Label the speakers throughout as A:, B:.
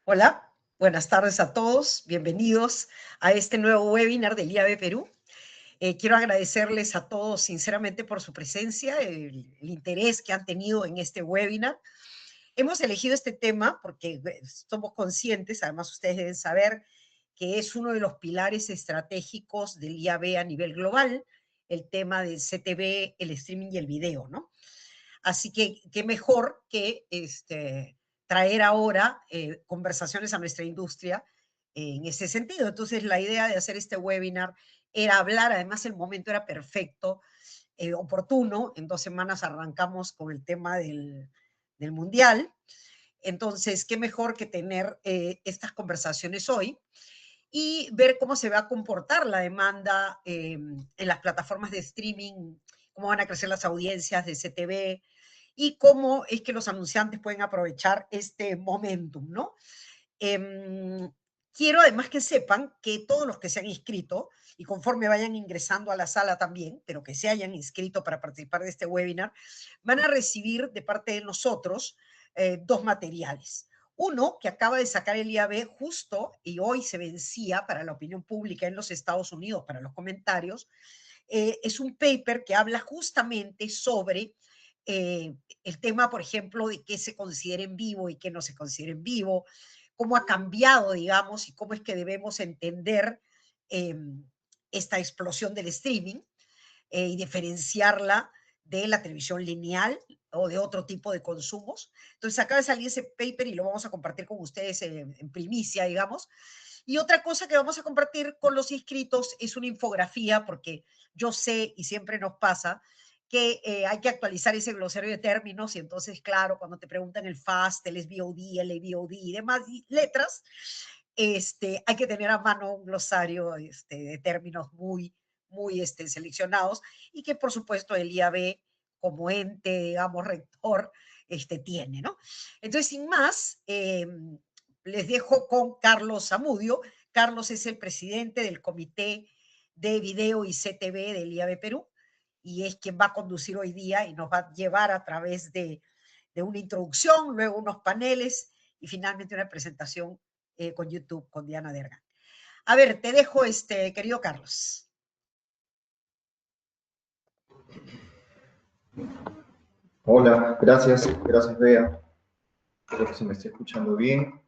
A: Hola, buenas tardes a todos. Bienvenidos a este nuevo webinar del IAB Perú. Quiero agradecerles a todos sinceramente por su presencia, el interés que han tenido en este webinar. Hemos elegido este tema porque somos conscientes, además ustedes deben saber que es uno de los pilares estratégicos del IAB a nivel global, el tema del CTV, el streaming y el video, ¿no? Así que qué mejor que traer ahora conversaciones a nuestra industria en ese sentido. Entonces, la idea de hacer este webinar era hablar, además el momento era perfecto, oportuno. En 2 semanas arrancamos con el tema del Mundial. Entonces, qué mejor que tener estas conversaciones hoy y ver cómo se va a comportar la demanda en las plataformas de streaming, cómo van a crecer las audiencias de CTV y cómo es que los anunciantes pueden aprovechar este momentum, ¿no? Quiero además que sepan que todos los que se han inscrito, y conforme vayan ingresando a la sala también, pero que se hayan inscrito para participar de este webinar, van a recibir de parte de nosotros 2 materiales. Uno que acaba de sacar el IAB justo y hoy se vencía para la opinión pública en los Estados Unidos, para los comentarios, es un paper que habla justamente sobre el tema, por ejemplo, de qué se considera en vivo y qué no se considera en vivo, cómo ha cambiado, digamos, y cómo es que debemos entender eh, esta explosión del streaming y diferenciarla de la televisión lineal o de otro tipo de consumos. Entonces acaba de salir ese paper y lo vamos a compartir con ustedes en primicia, digamos. Y otra cosa que vamos a compartir con los inscritos es una infografía, porque yo sé y siempre nos pasa que hay que actualizar ese glosario de términos y entonces, claro, cuando te preguntan el FAST, el SVOD, el AVOD y demás letras, hay que tener a mano un glosario de términos muy seleccionados y que por supuesto el IAB como ente, digamos, rector, tiene, ¿no? Entonces, sin más, les dejo con Carlos Zamudio. Carlos es el presidente del Comité de Video y CTV del IAB Perú y es quien va a conducir hoy día y nos va a llevar a través de una introducción, luego unos paneles y finalmente una presentación con YouTube con Diana Dergan. A ver, te dejo, querido Carlos.
B: Hola, gracias Bea. Espero que se me esté escuchando bien.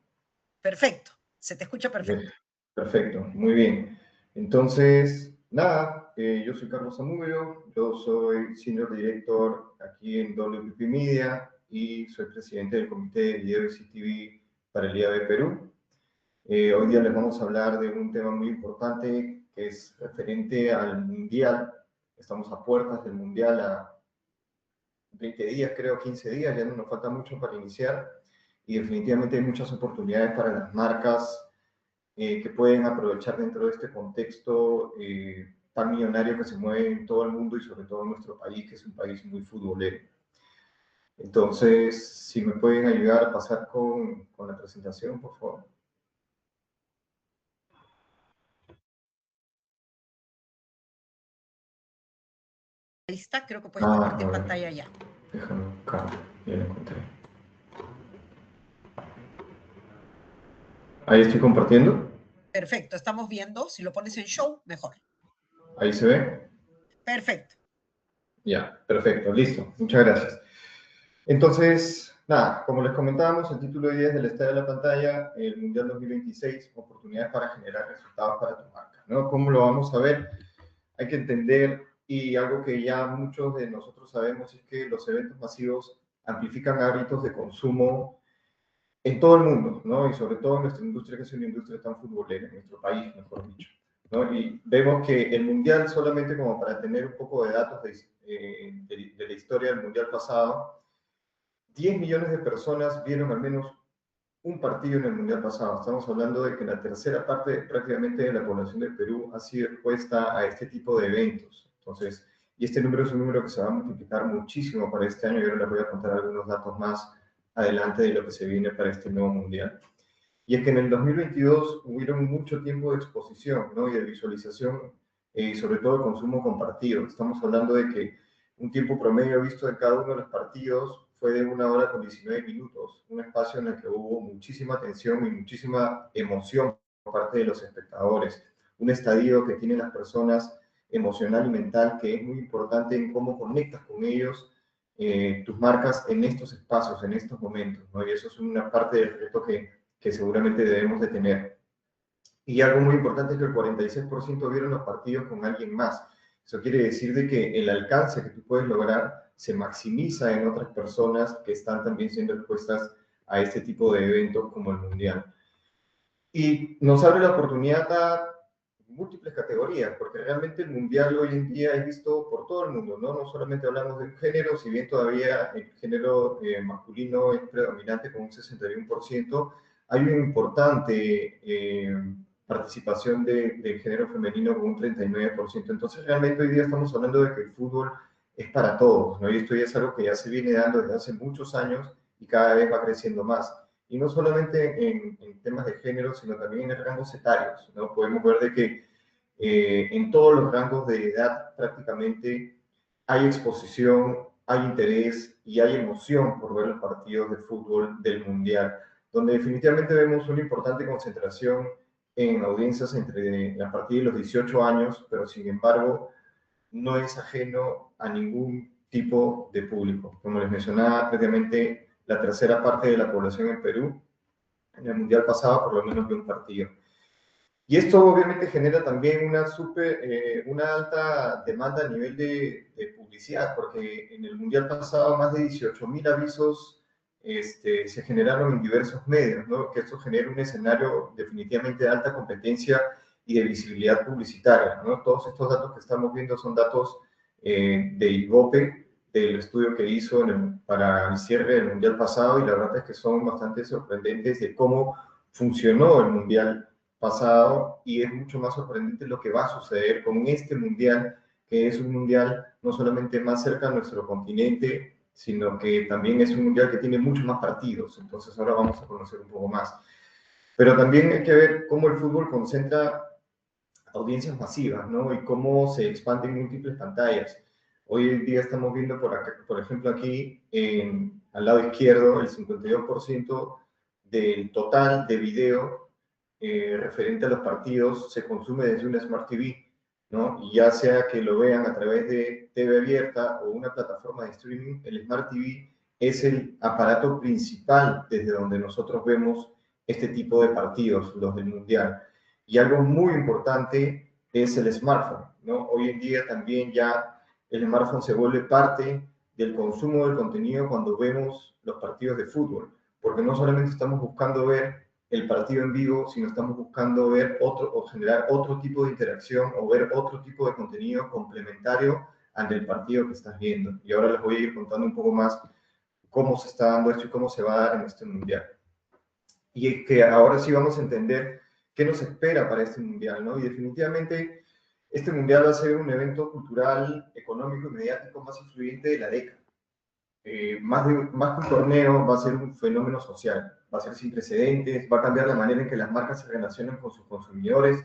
A: Perfecto, se te escucha perfecto.
B: Perfecto, muy bien. Entonces, nada, yo soy Carlos Zamudio, yo soy Senior Director aquí en WPP Media y soy presidente del Comité de Video y CTV para el IAB Perú. Hoy día les vamos a hablar de un tema muy importante que es referente al Mundial. Estamos a puertas del Mundial, a 20 días, creo, 15 días, ya no nos falta mucho para iniciar y definitivamente hay muchas oportunidades para las marcas que pueden aprovechar dentro de este contexto tan millonario que se mueve en todo el mundo y sobre todo en nuestro país, que es un país muy futbolero. Entonces, si me pueden ayudar a pasar con la presentación, por favor.
A: Ahí está, creo que puedes compartir
B: A ver,
A: pantalla ya.
B: déjame buscar, ya lo encontré. Ahí estoy compartiendo.
A: Perfecto, estamos viendo, si lo pones en show, mejor.
B: Ahí se ve.
A: Perfecto.
B: Ya, perfecto, listo. Muchas gracias. Entonces, nada, como les comentábamos, el título de hoy es del estado de la pantalla, el Mundial 2026, oportunidades para generar resultados para tu marca, ¿no? ¿Cómo lo vamos a ver? Hay que entender, y algo que ya muchos de nosotros sabemos, es que los eventos masivos amplifican hábitos de consumo en todo el mundo, ¿no? Y sobre todo en nuestra industria, que es una industria tan futbolera, en nuestro país, mejor dicho, ¿no? Y vemos que el Mundial, solamente como para tener un poco de datos de la historia del Mundial pasado, 10 millones de personas vieron al menos un partido en el Mundial pasado. Estamos hablando de que la tercera parte prácticamente de la población del Perú ha sido expuesta a este tipo de eventos. Entonces, y este número es un número que se va a multiplicar muchísimo para este año. Y ahora les voy a contar algunos datos más adelante de lo que se viene para este nuevo Mundial. Y es que en el 2022 hubieron mucho tiempo de exposición, ¿no? Y de visualización, y sobre todo de consumo compartido. Estamos hablando de que un tiempo promedio visto de cada uno de los partidos fue de 1 hora con 19 minutos, un espacio en el que hubo muchísima tensión y muchísima emoción por parte de los espectadores, un estadio que tiene las personas emocional y mental, que es muy importante en cómo conectas con ellos, tus marcas en estos espacios, en estos momentos, ¿no? Y eso es una parte del reto que seguramente debemos de tener. Y algo muy importante es que el 46% vieron los partidos con alguien más. Eso quiere decir de que el alcance que tú puedes lograr se maximiza en otras personas que están también siendo expuestas a este tipo de eventos como el Mundial. Y nos abre la oportunidad a múltiples categorías, porque realmente el Mundial hoy en día es visto por todo el mundo, ¿no? No solamente hablamos de un género, si bien todavía el género masculino es predominante con un 61%, hay una importante participación del género femenino con un 39%. Entonces realmente hoy día estamos hablando de que el fútbol es para todos, ¿no? Y esto ya es algo que ya se viene dando desde hace muchos años y cada vez va creciendo más. Y no solamente en temas de género, sino también en rangos etarios, ¿no? Podemos ver de que en todos los rangos de edad prácticamente hay exposición, hay interés y hay emoción por ver los partidos de fútbol del Mundial, donde definitivamente vemos una importante concentración en audiencias entre a partir de los 18 años, pero sin embargo no es ajeno a ningún tipo de público. Como les mencionaba prácticamente la tercera parte de la población en Perú, en el Mundial pasado por lo menos de un partido. Y esto obviamente genera también una alta demanda a nivel de publicidad, porque en el Mundial pasado más de 18.000 avisos se generaron en diversos medios, ¿no? Que esto genera un escenario definitivamente de alta competencia y de visibilidad publicitaria, ¿no? Todos estos datos que estamos viendo son datos de IGOPE, del estudio que hizo para el cierre del Mundial pasado, y la verdad es que son bastante sorprendentes de cómo funcionó el Mundial pasado, y es mucho más sorprendente lo que va a suceder con este Mundial, que es un Mundial no solamente más cerca a nuestro continente, sino que también es un Mundial que tiene muchos más partidos. Entonces ahora vamos a conocer un poco más. Pero también hay que ver cómo el fútbol concentra audiencias masivas, ¿no? Y cómo se expande en múltiples pantallas. Hoy en día estamos viendo, por ejemplo, aquí al lado izquierdo, el 52% del total de video referente a los partidos se consume desde una Smart TV, ¿no? Y ya sea que lo vean a través de TV abierta o una plataforma de streaming, el Smart TV es el aparato principal desde donde nosotros vemos este tipo de partidos, los del Mundial. Y algo muy importante es el smartphone, ¿no? Hoy en día también ya el smartphone se vuelve parte del consumo del contenido cuando vemos los partidos de fútbol, porque no solamente estamos buscando ver el partido en vivo, sino estamos buscando ver otro o generar otro tipo de interacción o ver otro tipo de contenido complementario ante el partido que estás viendo. Y ahora les voy a ir contando un poco más cómo se está dando esto y cómo se va a dar en este Mundial. Y es que ahora sí vamos a entender qué nos espera para este Mundial, ¿no? Y definitivamente este Mundial va a ser un evento cultural, económico y mediático más influyente de la década. Más que un torneo, va a ser un fenómeno social, va a ser sin precedentes, va a cambiar la manera en que las marcas se relacionan con sus consumidores,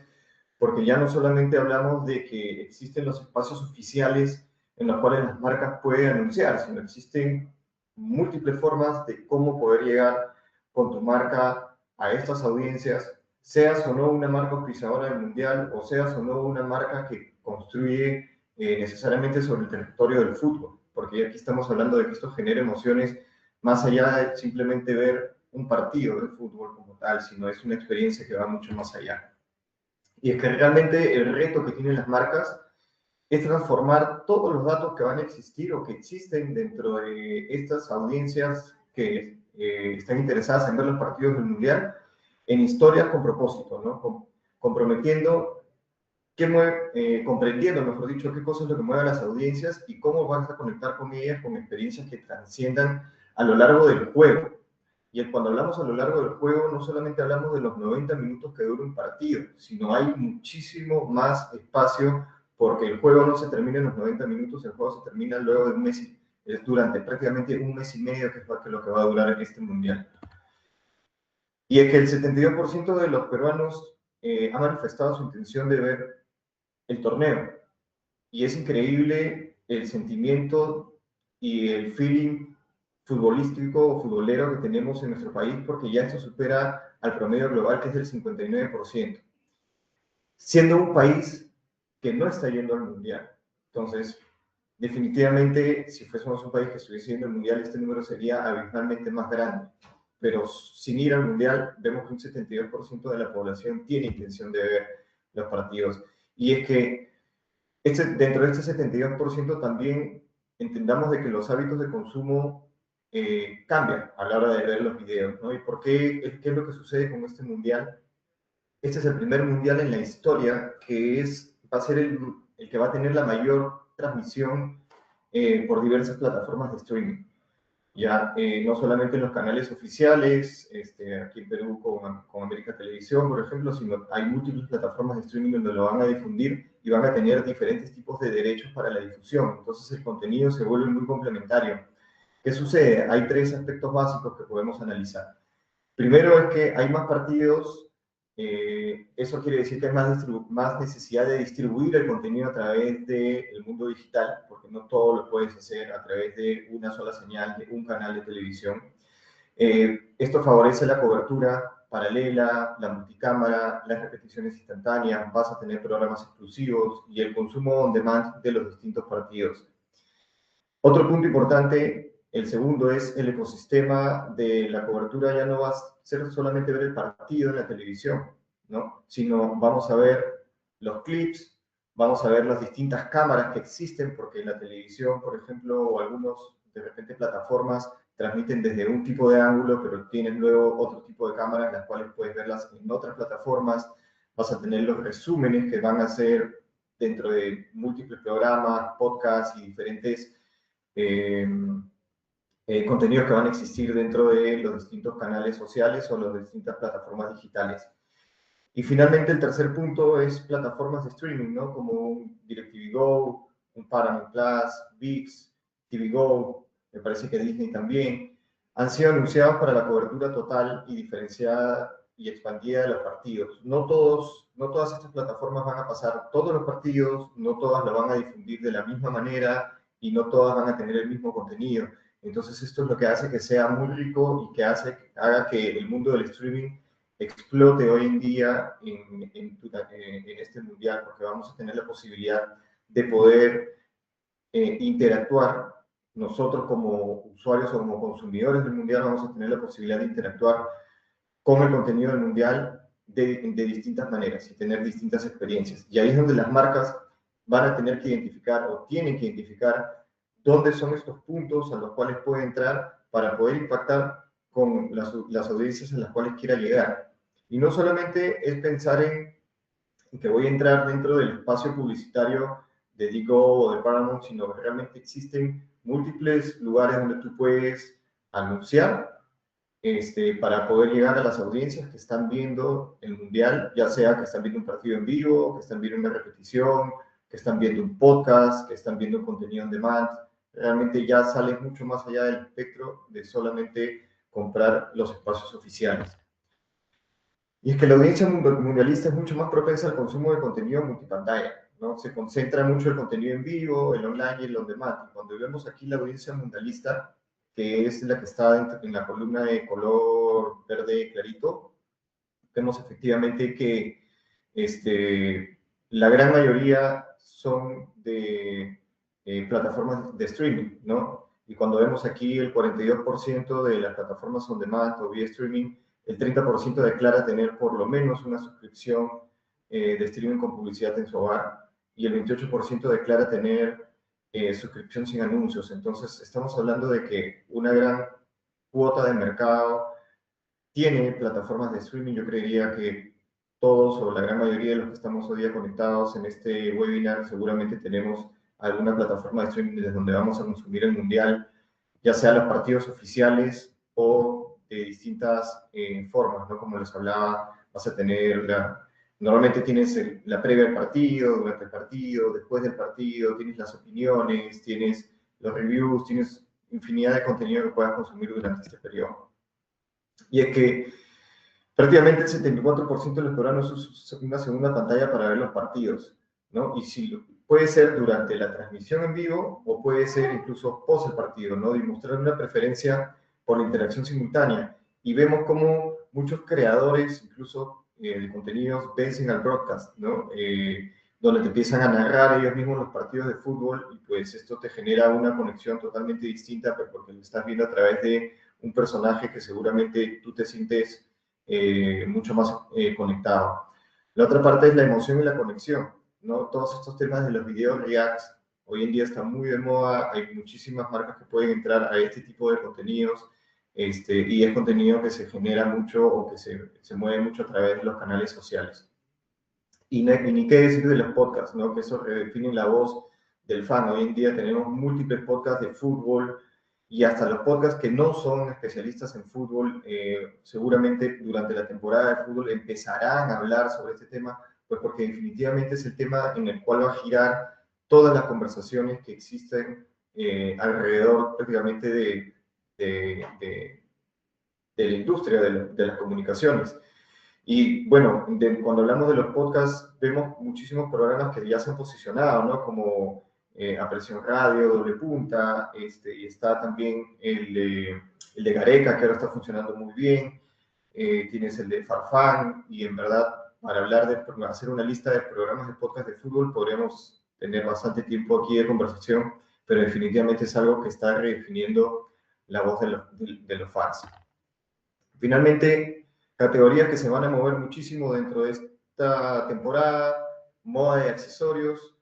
B: porque ya no solamente hablamos de que existen los espacios oficiales en los cuales las marcas pueden anunciar, sino existen múltiples formas de cómo poder llegar con tu marca a estas audiencias, seas o no una marca auspiciadora del Mundial, o seas o no una marca que construye necesariamente sobre el territorio del fútbol, porque aquí estamos hablando de que esto genera emociones más allá de simplemente ver un partido de fútbol como tal, sino es una experiencia que va mucho más allá. Y es que realmente el reto que tienen las marcas es transformar todos los datos que van a existir o que existen dentro de estas audiencias que están interesadas en ver los partidos del Mundial en historias con propósito, ¿no? Comprometiendo, comprendiendo, mejor dicho, qué cosas es lo que mueve a las audiencias y cómo vas a conectar con ellas con experiencias que trasciendan a lo largo del juego. Y cuando hablamos a lo largo del juego, no solamente hablamos de los 90 minutos que dura un partido, sino hay muchísimo más espacio, porque el juego no se termina en los 90 minutos, el juego se termina luego de un mes, durante prácticamente un mes y medio, que es lo que va a durar este Mundial. Y es que el 72% de los peruanos ha manifestado su intención de ver el torneo. Y es increíble el sentimiento y el feeling futbolístico o futbolero que tenemos en nuestro país, porque ya esto supera al promedio global, que es del 59%, siendo un país que no está yendo al Mundial. Entonces, definitivamente, si fuésemos un país que estuviese yendo al Mundial, este número sería abismalmente más grande. Pero sin ir al Mundial, vemos que un 72% de la población tiene intención de ver los partidos. Y es que dentro de este 72% también entendamos de que los hábitos de consumo cambian a la hora de ver los videos, ¿no? ¿Y por qué? ¿Qué es lo que sucede con este Mundial? Este es el primer Mundial en la historia que va a ser el que va a tener la mayor transmisión por diversas plataformas de streaming. Ya, no solamente en los canales oficiales, aquí en Perú con América Televisión, por ejemplo, sino hay múltiples plataformas de streaming donde lo van a difundir y van a tener diferentes tipos de derechos para la difusión. Entonces el contenido se vuelve muy complementario. ¿Qué sucede? Hay tres aspectos básicos que podemos analizar. Primero es que hay más partidos, eso quiere decir que hay más necesidad de distribuir el contenido a través del mundo digital, porque no todo lo puedes hacer a través de una sola señal, de un canal de televisión. Esto favorece la cobertura paralela, la multicámara, las repeticiones instantáneas, vas a tener programas exclusivos y el consumo on demand de los distintos partidos. Otro punto importante, el segundo, es el ecosistema de la cobertura. Ya no va a ser solamente ver el partido en la televisión, ¿no? Sino vamos a ver los clips, vamos a ver las distintas cámaras que existen, porque en la televisión, por ejemplo, o algunos, de repente, plataformas transmiten desde un tipo de ángulo, pero tienen luego otro tipo de cámaras, las cuales puedes verlas en otras plataformas. Vas a tener los resúmenes que van a ser dentro de múltiples programas, podcasts y diferentes contenidos que van a existir dentro de los distintos canales sociales o las distintas plataformas digitales. Y finalmente el tercer punto es plataformas de streaming, ¿no? Como un DirecTV Go, un Paramount Plus, ViX, TV Go, me parece que Disney también, han sido anunciados para la cobertura total y diferenciada y expandida de los partidos. No todas estas plataformas van a pasar todos los partidos, no todas lo van a difundir de la misma manera y no todas van a tener el mismo contenido. Entonces esto es lo que hace que sea muy rico y que haga que el mundo del streaming explote hoy en día en este mundial, porque vamos a tener la posibilidad de poder interactuar. Nosotros como usuarios o como consumidores del mundial vamos a tener la posibilidad de interactuar con el contenido del mundial de distintas maneras y tener distintas experiencias. Y ahí es donde las marcas van a tener que identificar o tienen que identificar dónde son estos puntos a los cuales puede entrar para poder impactar con las audiencias a las cuales quiera llegar. Y no solamente es pensar en que voy a entrar dentro del espacio publicitario de Digo o de Paramount, sino que realmente existen múltiples lugares donde tú puedes anunciar para poder llegar a las audiencias que están viendo el Mundial, ya sea que están viendo un partido en vivo, que están viendo una repetición, que están viendo un podcast, que están viendo un contenido on demand. Realmente ya sale mucho más allá del espectro de solamente comprar los espacios oficiales. Y es que la audiencia mundialista es mucho más propensa al consumo de contenido multipantalla, ¿no? Se concentra mucho el contenido en vivo, el online y el on demand. Y cuando vemos aquí la audiencia mundialista, que es la que está en la columna de color verde clarito, vemos efectivamente que la gran mayoría son de plataformas de streaming, ¿no? Y cuando vemos aquí el 42% de las plataformas on demand o vía streaming, el 30% declara tener por lo menos una suscripción de streaming con publicidad en su hogar y el 28% declara tener suscripción sin anuncios. Entonces, estamos hablando de que una gran cuota de mercado tiene plataformas de streaming. Yo creería que todos o la gran mayoría de los que estamos hoy día conectados en este webinar seguramente tenemos alguna plataforma de streaming desde donde vamos a consumir el mundial, ya sea los partidos oficiales o de distintas formas, ¿no? Como les hablaba, vas a tener normalmente tienes la previa del partido, durante el partido, después del partido, tienes las opiniones, tienes los reviews, tienes infinidad de contenido que puedas consumir durante este periodo. Y es que prácticamente el 74% de los peruanos usa una segunda pantalla para ver los partidos, ¿no? Y si puede ser durante la transmisión en vivo o puede ser incluso post el partido, ¿no? Y mostrar una preferencia por la interacción simultánea. Y vemos cómo muchos creadores, incluso de contenidos, vencen al broadcast, ¿no? Donde te empiezan a narrar ellos mismos los partidos de fútbol y pues esto te genera una conexión totalmente distinta, pero porque lo estás viendo a través de un personaje que seguramente tú te sientes mucho más conectado. La otra parte es la emoción y la conexión, ¿no? Todos estos temas de los videos reacts hoy en día están muy de moda, hay muchísimas marcas que pueden entrar a este tipo de contenidos, y es contenido que se genera mucho o que se mueve mucho a través de los canales sociales. Y ni qué decir de los podcasts, ¿no? Que eso redefine la voz del fan. Hoy en día tenemos múltiples podcasts de fútbol y hasta los podcasts que no son especialistas en fútbol, seguramente durante la temporada de fútbol empezarán a hablar sobre este tema, pues porque definitivamente es el tema en el cual va a girar todas las conversaciones que existen alrededor prácticamente de la industria de las comunicaciones. Y bueno, cuando hablamos de los podcasts, vemos muchísimos programas que ya se han posicionado, ¿no? Como A Presión Radio, Doble Punta, y está también el de Gareca, que ahora está funcionando muy bien. Tienes el de Farfán, y en verdad, para hablar de hacer una lista de programas de podcast de fútbol, podríamos tener bastante tiempo aquí de conversación, pero definitivamente es algo que está redefiniendo la voz de los fans. Finalmente, categorías que se van a mover muchísimo dentro de esta temporada, moda y accesorios,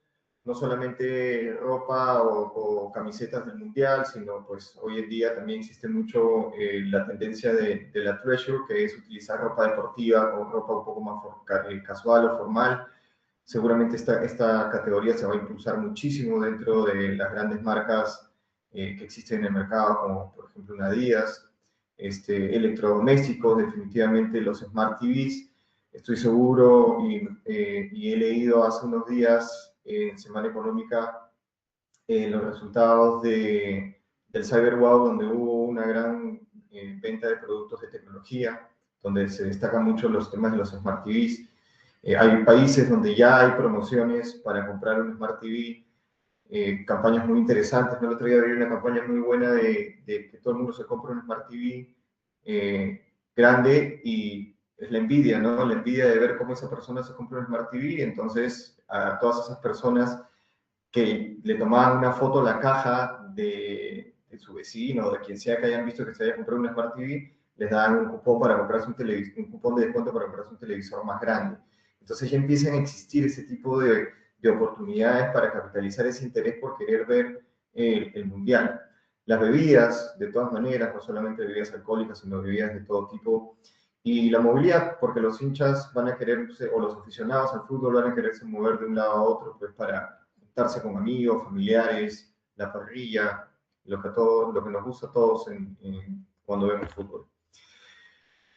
B: no solamente ropa o camisetas del mundial, sino pues hoy en día también existe mucho la tendencia de la treasure, que es utilizar ropa deportiva o ropa un poco más casual o formal. Seguramente esta categoría se va a impulsar muchísimo dentro de las grandes marcas que existen en el mercado, como por ejemplo una Adidas. Electrodomésticos, definitivamente los Smart TVs. Estoy seguro y he leído hace unos días en Semana Económica los resultados del Cyber Wow, donde hubo una gran venta de productos de tecnología, donde se destacan mucho los temas de los Smart TVs. Hay países donde ya hay promociones para comprar un Smart TV, campañas muy interesantes. El otro día vi una campaña muy buena de que todo el mundo se compra un Smart TV grande, y es la envidia, ¿no? La envidia de ver cómo esa persona se compra un Smart TV. Entonces, a todas esas personas que le tomaban una foto a la caja de su vecino o de quien sea que hayan visto que se haya comprado un Smart TV, les dan un cupón para comprarse un cupón de descuento para comprarse un televisor más grande. Entonces ya empiezan a existir ese tipo de oportunidades para capitalizar ese interés por querer ver el mundial. Las bebidas, de todas maneras, no solamente bebidas alcohólicas, sino bebidas de todo tipo. Y la movilidad, porque los hinchas van a querer, o los aficionados al fútbol van a quererse mover de un lado a otro, pues para juntarse con amigos, familiares, la parrilla, lo que nos gusta a todos cuando vemos fútbol.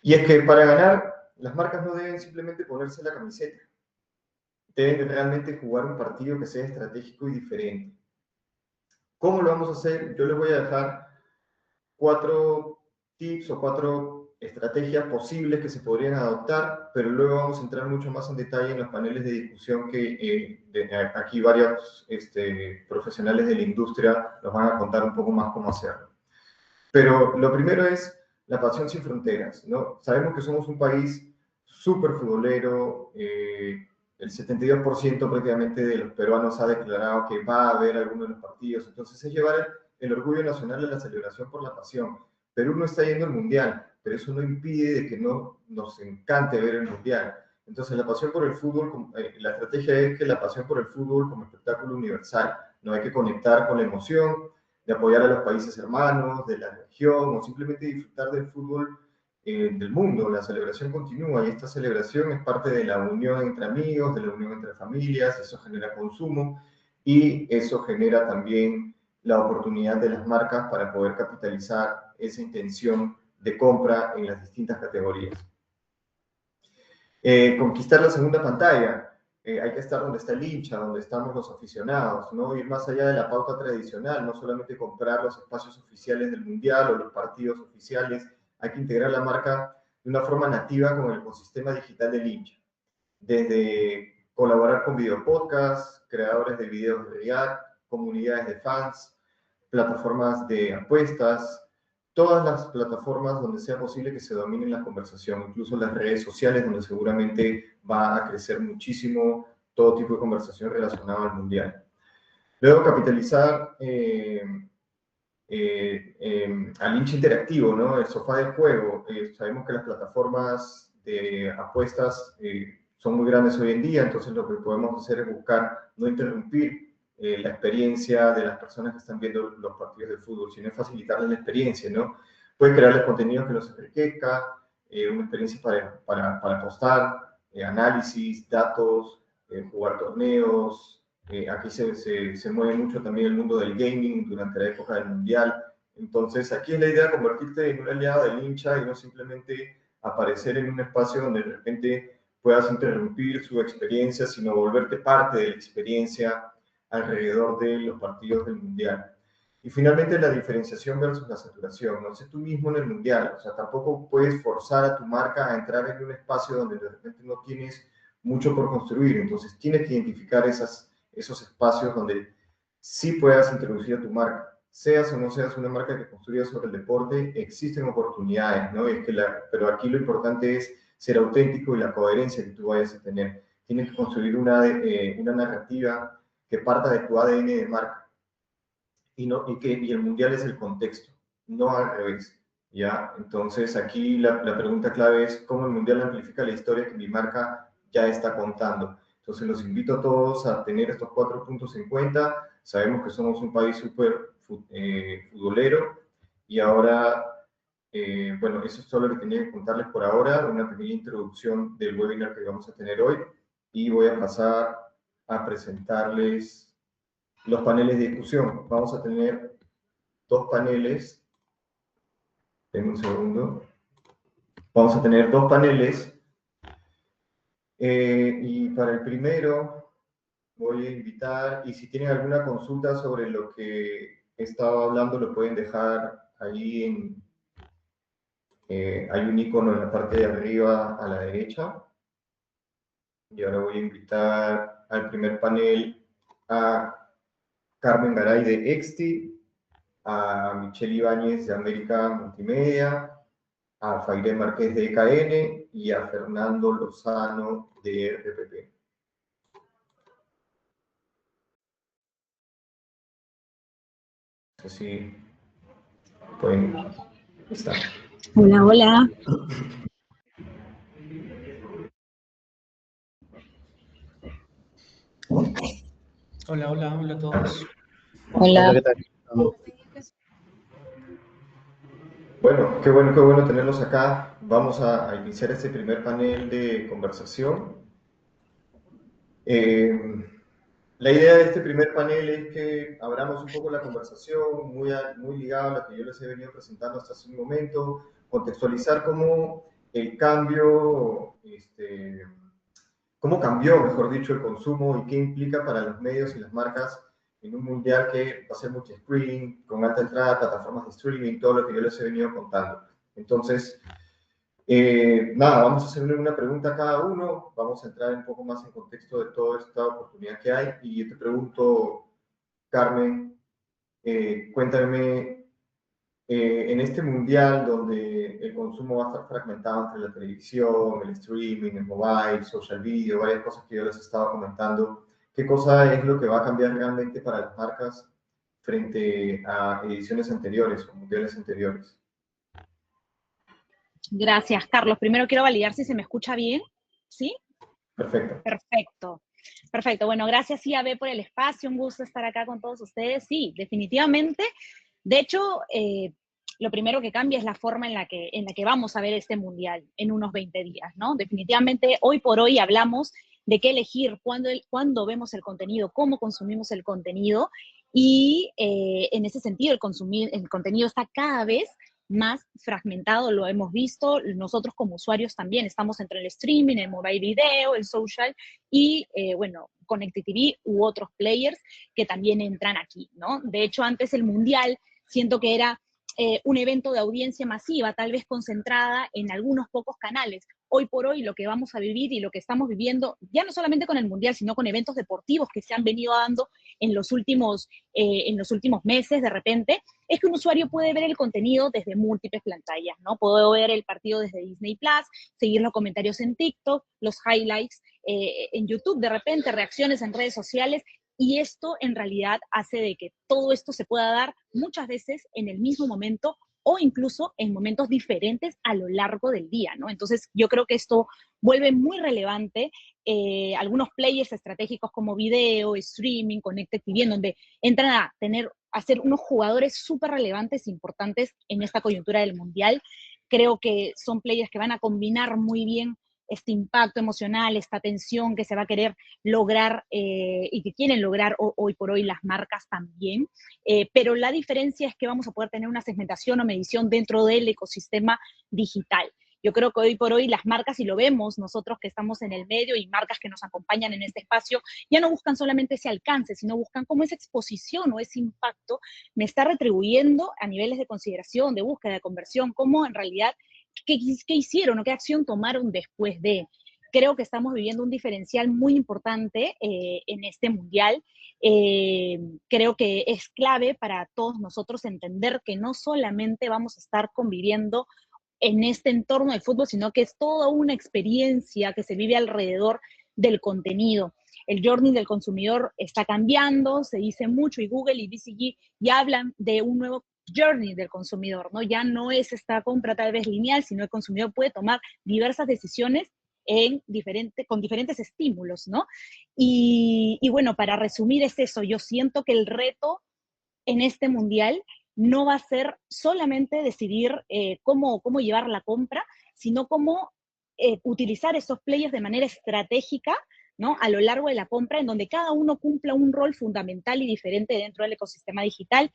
B: Y es que para ganar, las marcas no deben simplemente ponerse la camiseta, deben realmente jugar un partido que sea estratégico y diferente. ¿Cómo lo vamos a hacer? Yo les voy a dejar 4 tips o 4 estrategias posibles que se podrían adoptar, pero luego vamos a entrar mucho más en detalle en los paneles de discusión que aquí varios profesionales de la industria nos van a contar un poco más cómo hacerlo. Pero lo primero es la pasión sin fronteras, ¿no? Sabemos que somos un país súper futbolero, el 72% prácticamente de los peruanos ha declarado que va a haber alguno de los partidos, entonces es llevar el orgullo nacional a la celebración por la pasión. Perú no está yendo al Mundial, pero eso no impide de que no nos encante ver el Mundial. Entonces la pasión por el fútbol, la estrategia es que la pasión por el fútbol como espectáculo universal, no hay que conectar con la emoción, de apoyar a los países hermanos, de la región, o simplemente disfrutar del fútbol del mundo. La celebración continúa y esta celebración es parte de la unión entre amigos, de la unión entre familias, eso genera consumo y eso genera también la oportunidad de las marcas para poder capitalizar esa intención de compra en las distintas categorías. Conquistar la segunda pantalla. Hay que estar donde está el hincha, donde estamos los aficionados, ¿no? Ir más allá de la pauta tradicional, no solamente comprar los espacios oficiales del Mundial o los partidos oficiales, hay que integrar la marca de una forma nativa con el ecosistema digital del hincha. Desde colaborar con videopodcasts, creadores de videos de React, comunidades de fans, plataformas de apuestas, todas las plataformas donde sea posible que se domine la conversación, incluso las redes sociales donde seguramente va a crecer muchísimo todo tipo de conversación relacionada al mundial. Luego capitalizar al hincha interactivo, ¿no? El sofá del juego. Sabemos que las plataformas de apuestas son muy grandes hoy en día, entonces lo que podemos hacer es buscar no interrumpir la experiencia de las personas que están viendo los partidos de fútbol, sino facilitarles la experiencia, ¿no? Puede crearles contenido que los enriquezca, una experiencia para apostar, análisis, datos, jugar torneos. Aquí se mueve mucho también el mundo del gaming durante la época del Mundial. Entonces, aquí es la idea de convertirte en un aliado del hincha y no simplemente aparecer en un espacio donde de repente puedas interrumpir su experiencia, sino volverte parte de la experiencia alrededor de los partidos del Mundial. Y finalmente la diferenciación versus la saturación. No sé tú mismo en el Mundial, o sea, tampoco puedes forzar a tu marca a entrar en un espacio donde de repente no tienes mucho por construir. Entonces, tienes que identificar esos espacios donde sí puedas introducir a tu marca. Seas o no seas una marca que construya sobre el deporte, existen oportunidades, ¿no? Pero aquí lo importante es ser auténtico y la coherencia que tú vayas a tener. Tienes que construir una narrativa que parta de tu ADN de marca y el mundial es el contexto, no al revés. ¿Ya? Entonces aquí la pregunta clave es cómo el mundial amplifica la historia que mi marca ya está contando. Entonces los invito a todos a tener estos 4 puntos en cuenta. Sabemos que somos un país súper futbolero y ahora, bueno, eso es todo lo que tenía que contarles por ahora, una pequeña introducción del webinar que vamos a tener hoy y voy a pasar a presentarles los paneles de discusión. Vamos a tener 2 paneles. Denme un segundo. Vamos a tener 2 paneles. Y para el primero voy a invitar, y si tienen alguna consulta sobre lo que he estado hablando, lo pueden dejar ahí hay un icono en la parte de arriba a la derecha. Y ahora voy a invitar al primer panel a Carmen Garay de Exti, a Michelle Ibáñez de América Multimedia, a Faide Márquez de EKN y a Fernando Lozano de RPP. No sé si pueden estar.
C: Hola, hola.
D: Hola, hola, hola a todos.
C: Hola.
E: ¿Qué tal?
B: Bueno, qué bueno tenerlos acá. Vamos a iniciar este primer panel de conversación. La idea de este primer panel es que abramos un poco la conversación, muy ligada a lo que yo les he venido presentando hasta hace un momento, contextualizar cómo el cambio, cómo cambió, mejor dicho, el consumo y qué implica para los medios y las marcas en un mundial que va a ser multi-screen, con alta entrada, plataformas de streaming, todo lo que yo les he venido contando. Entonces, nada, vamos a hacerle una pregunta a cada uno, vamos a entrar un poco más en contexto de toda esta oportunidad que hay. Y yo te pregunto, Carmen, cuéntame, en este mundial donde el consumo va a estar fragmentado entre la televisión, el streaming, el mobile, social video, varias cosas que yo les estaba comentando, ¿qué cosa es lo que va a cambiar realmente para las marcas frente a ediciones anteriores o mundiales anteriores?
C: Gracias, Carlos. Primero quiero validar si se me escucha bien. ¿Sí?
B: Perfecto.
C: Perfecto. Perfecto. Bueno, gracias IAB por el espacio. Un gusto estar acá con todos ustedes. Sí, definitivamente. De hecho, lo primero que cambia es la forma en la que vamos a ver este mundial en unos 20 días, ¿no? Definitivamente, hoy por hoy hablamos de qué elegir, cuándo vemos el contenido, cómo consumimos el contenido, y en ese sentido el contenido está cada vez más fragmentado, lo hemos visto, nosotros como usuarios también estamos entre el streaming, el mobile video, el social y, bueno, Connected TV u otros players que también entran aquí, ¿no? De hecho, antes el mundial siento que era un evento de audiencia masiva, tal vez concentrada en algunos pocos canales. Hoy por hoy lo que vamos a vivir y lo que estamos viviendo, ya no solamente con el Mundial, sino con eventos deportivos que se han venido dando en los últimos meses de repente, es que un usuario puede ver el contenido desde múltiples pantallas, ¿no? Puedo ver el partido desde Disney Plus, seguir los comentarios en TikTok, los highlights en YouTube, de repente reacciones en redes sociales, y esto en realidad hace de que todo esto se pueda dar muchas veces en el mismo momento o incluso en momentos diferentes a lo largo del día, ¿no? Entonces yo creo que esto vuelve muy relevante algunos players estratégicos como video, streaming, Connected TV, en donde entran a ser unos jugadores súper relevantes, importantes en esta coyuntura del Mundial. Creo que son players que van a combinar muy bien este impacto emocional, esta tensión que se va a querer lograr y que quieren lograr hoy por hoy las marcas también. Pero la diferencia es que vamos a poder tener una segmentación o medición dentro del ecosistema digital. Yo creo que hoy por hoy las marcas, y lo vemos nosotros que estamos en el medio y marcas que nos acompañan en este espacio, ya no buscan solamente ese alcance, sino buscan cómo esa exposición o ese impacto me está retribuyendo a niveles de consideración, de búsqueda, de conversión, cómo en realidad ¿qué hicieron o qué acción tomaron después de? Creo que estamos viviendo un diferencial muy importante en este Mundial. Creo que es clave para todos nosotros entender que no solamente vamos a estar conviviendo en este entorno del fútbol, sino que es toda una experiencia que se vive alrededor del contenido. El journey del consumidor está cambiando, se dice mucho, y Google y BCG ya hablan de un nuevo journey del consumidor, ¿no? Ya no es esta compra tal vez lineal, sino el consumidor puede tomar diversas decisiones con diferentes estímulos, ¿no? Y bueno, para resumir es eso, yo siento que el reto en este Mundial no va a ser solamente decidir cómo llevar la compra, sino cómo utilizar esos players de manera estratégica, ¿no? A lo largo de la compra, en donde cada uno cumpla un rol fundamental y diferente dentro del ecosistema digital.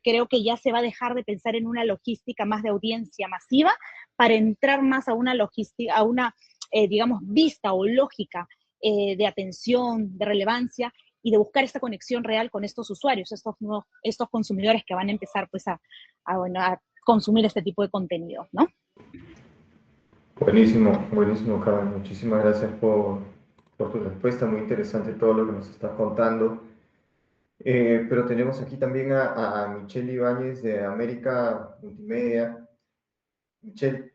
C: Creo que ya se va a dejar de pensar en una logística más de audiencia masiva para entrar más a una logística, a una, digamos, vista o lógica de atención, de relevancia, y de buscar esta conexión real con estos usuarios, estos consumidores que van a empezar pues a consumir este tipo de contenido, ¿no?
B: Buenísimo, buenísimo, Carmen. Muchísimas gracias por tu respuesta. Muy interesante todo lo que nos estás contando. Pero tenemos aquí también a Michelle Ibáñez de América Multimedia. Michelle,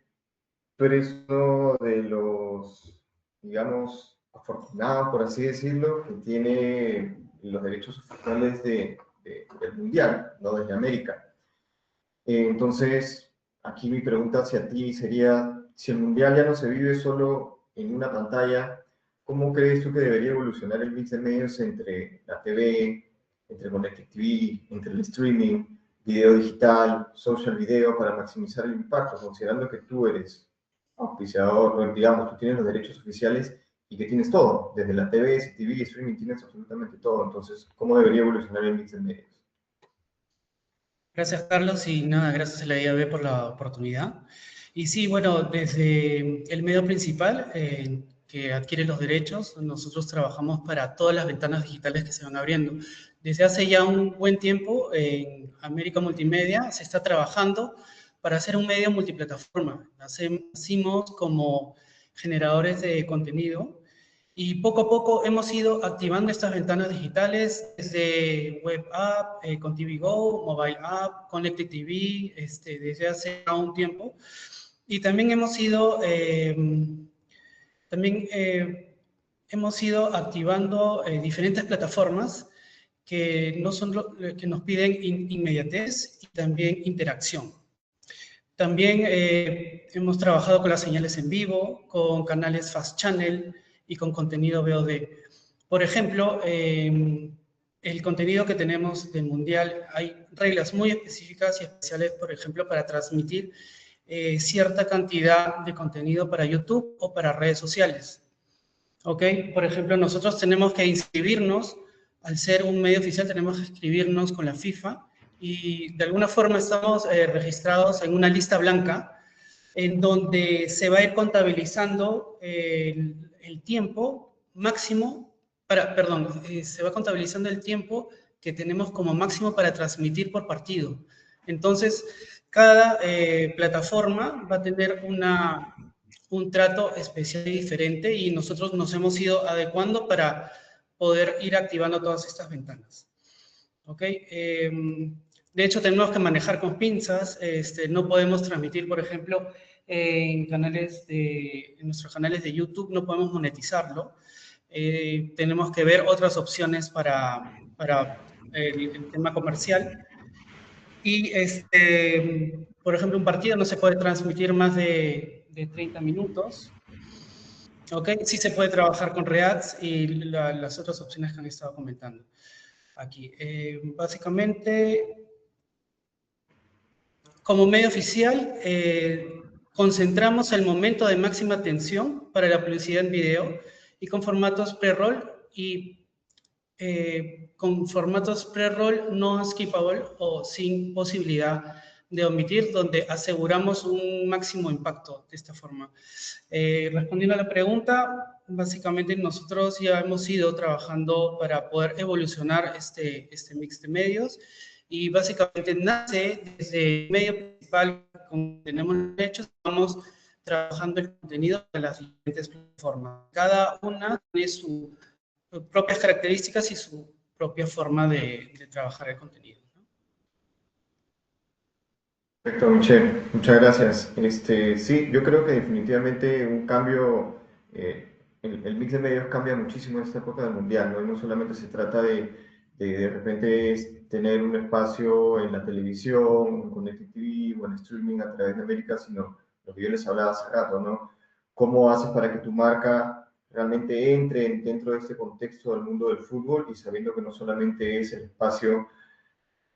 B: tú eres uno de los, digamos, afortunados, por así decirlo, que tiene los derechos oficiales del Mundial, ¿no? Desde América. Entonces, aquí mi pregunta hacia ti sería, si el Mundial ya no se vive solo en una pantalla, ¿cómo crees tú que debería evolucionar el mix de medios entre la TV, entre Connected TV, entre el streaming, video digital, social video, para maximizar el impacto, considerando que tú eres auspiciador, digamos, tú tienes los derechos oficiales y que tienes todo, desde la TV, CTV, streaming, tienes absolutamente todo. Entonces, ¿cómo debería evolucionar el mix de medios?
D: Gracias, Carlos, y nada, gracias a la IAB por la oportunidad. Y sí, bueno, desde el medio principal que adquiere los derechos, nosotros trabajamos para todas las ventanas digitales que se van abriendo. Desde hace ya un buen tiempo, en América Multimedia se está trabajando para hacer un medio multiplataforma. Nacimos como generadores de contenido y poco a poco hemos ido activando estas ventanas digitales desde web app, con TV Go, mobile app, Connected TV, desde hace ya un tiempo. Y también hemos ido, activando diferentes plataformas que que nos piden inmediatez y también interacción. También hemos trabajado con las señales en vivo, con canales Fast Channel y con contenido VOD. Por ejemplo, el contenido que tenemos del Mundial, hay reglas muy específicas y especiales, por ejemplo, para transmitir cierta cantidad de contenido para YouTube o para redes sociales. ¿Ok? Por ejemplo, nosotros tenemos que inscribirnos, al ser un medio oficial tenemos que inscribirnos con la FIFA y de alguna forma estamos registrados en una lista blanca en donde se va a ir contabilizando el tiempo máximo, se va contabilizando el tiempo que tenemos como máximo para transmitir por partido. Entonces, cada plataforma va a tener un trato especial y diferente y nosotros nos hemos ido adecuando para poder ir activando todas estas ventanas. ¿Ok? De hecho, tenemos que manejar con pinzas. No podemos transmitir, por ejemplo, en nuestros canales de YouTube, no podemos monetizarlo. Tenemos que ver otras opciones para el tema comercial. Y, por ejemplo, un partido no se puede transmitir más de 30 minutos. ¿Ok? Sí se puede trabajar con React y las otras opciones que han estado comentando aquí. Básicamente, como medio oficial, concentramos el momento de máxima atención para la publicidad en video y con formatos pre-roll no skippable o sin posibilidad de omitir, donde aseguramos un máximo impacto de esta forma. Respondiendo a la pregunta, básicamente nosotros ya hemos ido trabajando para poder evolucionar este mix de medios y básicamente nace desde el medio principal, como tenemos hechos, vamos trabajando el contenido de las diferentes plataformas. Cada una tiene sus propias características y su propia forma de trabajar el contenido.
B: Perfecto, Michelle, muchas gracias. Sí, yo creo que definitivamente un cambio, el mix de medios cambia muchísimo en esta época del Mundial, ¿no? Y no solamente se trata de repente tener un espacio en la televisión, en Connected TV o en streaming a través de América, sino lo que yo les hablaba hace rato, ¿no? ¿Cómo haces para que tu marca realmente entre dentro de este contexto del mundo del fútbol y sabiendo que no solamente es el espacio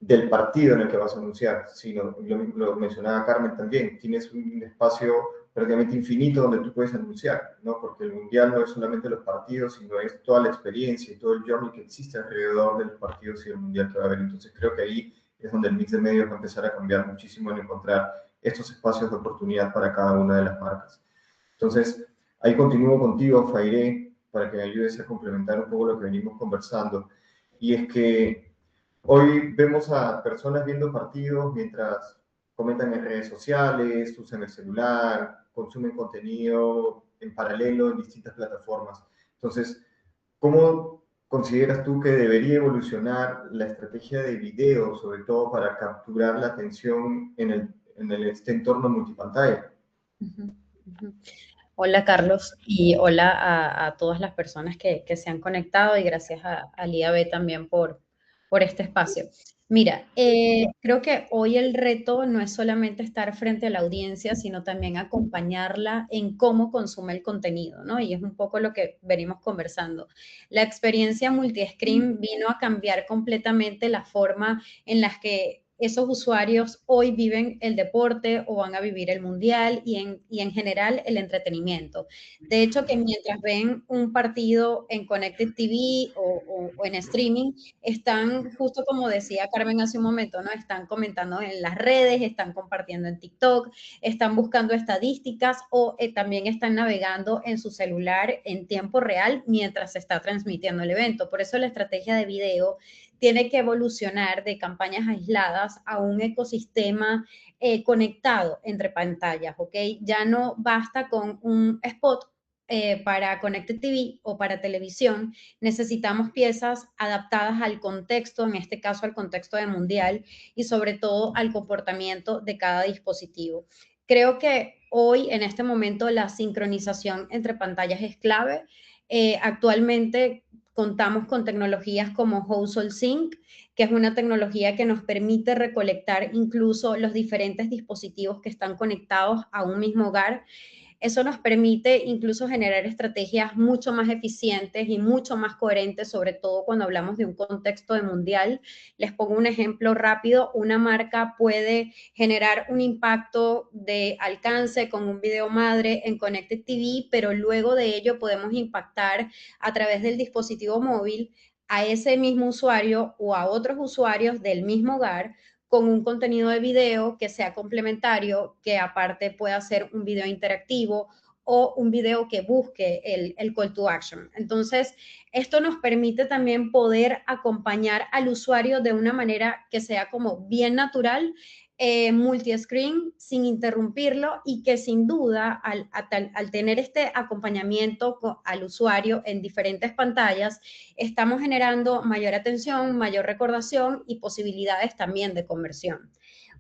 B: del partido en el que vas a anunciar, sino, lo mencionaba Carmen también, tienes un espacio prácticamente infinito donde tú puedes anunciar, ¿no? Porque el Mundial no es solamente los partidos, sino es toda la experiencia y todo el journey que existe alrededor de los partidos y el Mundial que va a haber. Entonces creo que ahí es donde el mix de medios va a empezar a cambiar muchísimo en encontrar estos espacios de oportunidad para cada una de las marcas. Entonces, ahí continúo contigo, Fairé, para que me ayudes a complementar un poco lo que venimos conversando. Y es que hoy vemos a personas viendo partidos mientras comentan en redes sociales, usan el celular, consumen contenido en paralelo en distintas plataformas. Entonces, ¿cómo consideras tú que debería evolucionar la estrategia de video, sobre todo para capturar la atención en este entorno multipantalla?
E: Hola Carlos y hola a todas las personas que se han conectado y gracias al IAB también por este espacio. Mira, creo que hoy el reto no es solamente estar frente a la audiencia, sino también acompañarla en cómo consume el contenido, ¿no? Y es un poco lo que venimos conversando. La experiencia multiscreen vino a cambiar completamente la forma en la que esos usuarios hoy viven el deporte o van a vivir el mundial y en general el entretenimiento. De hecho, que mientras ven un partido en Connected TV o en streaming, están, justo como decía Carmen hace un momento, ¿no? Están comentando en las redes, están compartiendo en TikTok, están buscando estadísticas o también están navegando en su celular en tiempo real mientras se está transmitiendo el evento. Por eso la estrategia de video tiene que evolucionar de campañas aisladas a un ecosistema conectado entre pantallas, ¿ok? Ya no basta con un spot para Connected TV o para televisión, necesitamos piezas adaptadas al contexto, en este caso al contexto de mundial y sobre todo al comportamiento de cada dispositivo. Creo que hoy, en este momento, la sincronización entre pantallas es clave. Actualmente contamos con tecnologías como Household Sync, que es una tecnología que nos permite recolectar incluso los diferentes dispositivos que están conectados a un mismo hogar. Eso nos permite incluso generar estrategias mucho más eficientes y mucho más coherentes, sobre todo cuando hablamos de un contexto de mundial. Les pongo un ejemplo rápido. Una marca puede generar un impacto de alcance con un video madre en Connected TV, pero luego de ello podemos impactar a través del dispositivo móvil a ese mismo usuario o a otros usuarios del mismo hogar con un contenido de video que sea complementario, que aparte pueda ser un video interactivo o un video que busque el call to action. Entonces, esto nos permite también poder acompañar al usuario de una manera que sea como bien natural, multi-screen, sin interrumpirlo, y que sin duda al tener este acompañamiento al usuario en diferentes pantallas, estamos generando mayor atención, mayor recordación y posibilidades también de conversión.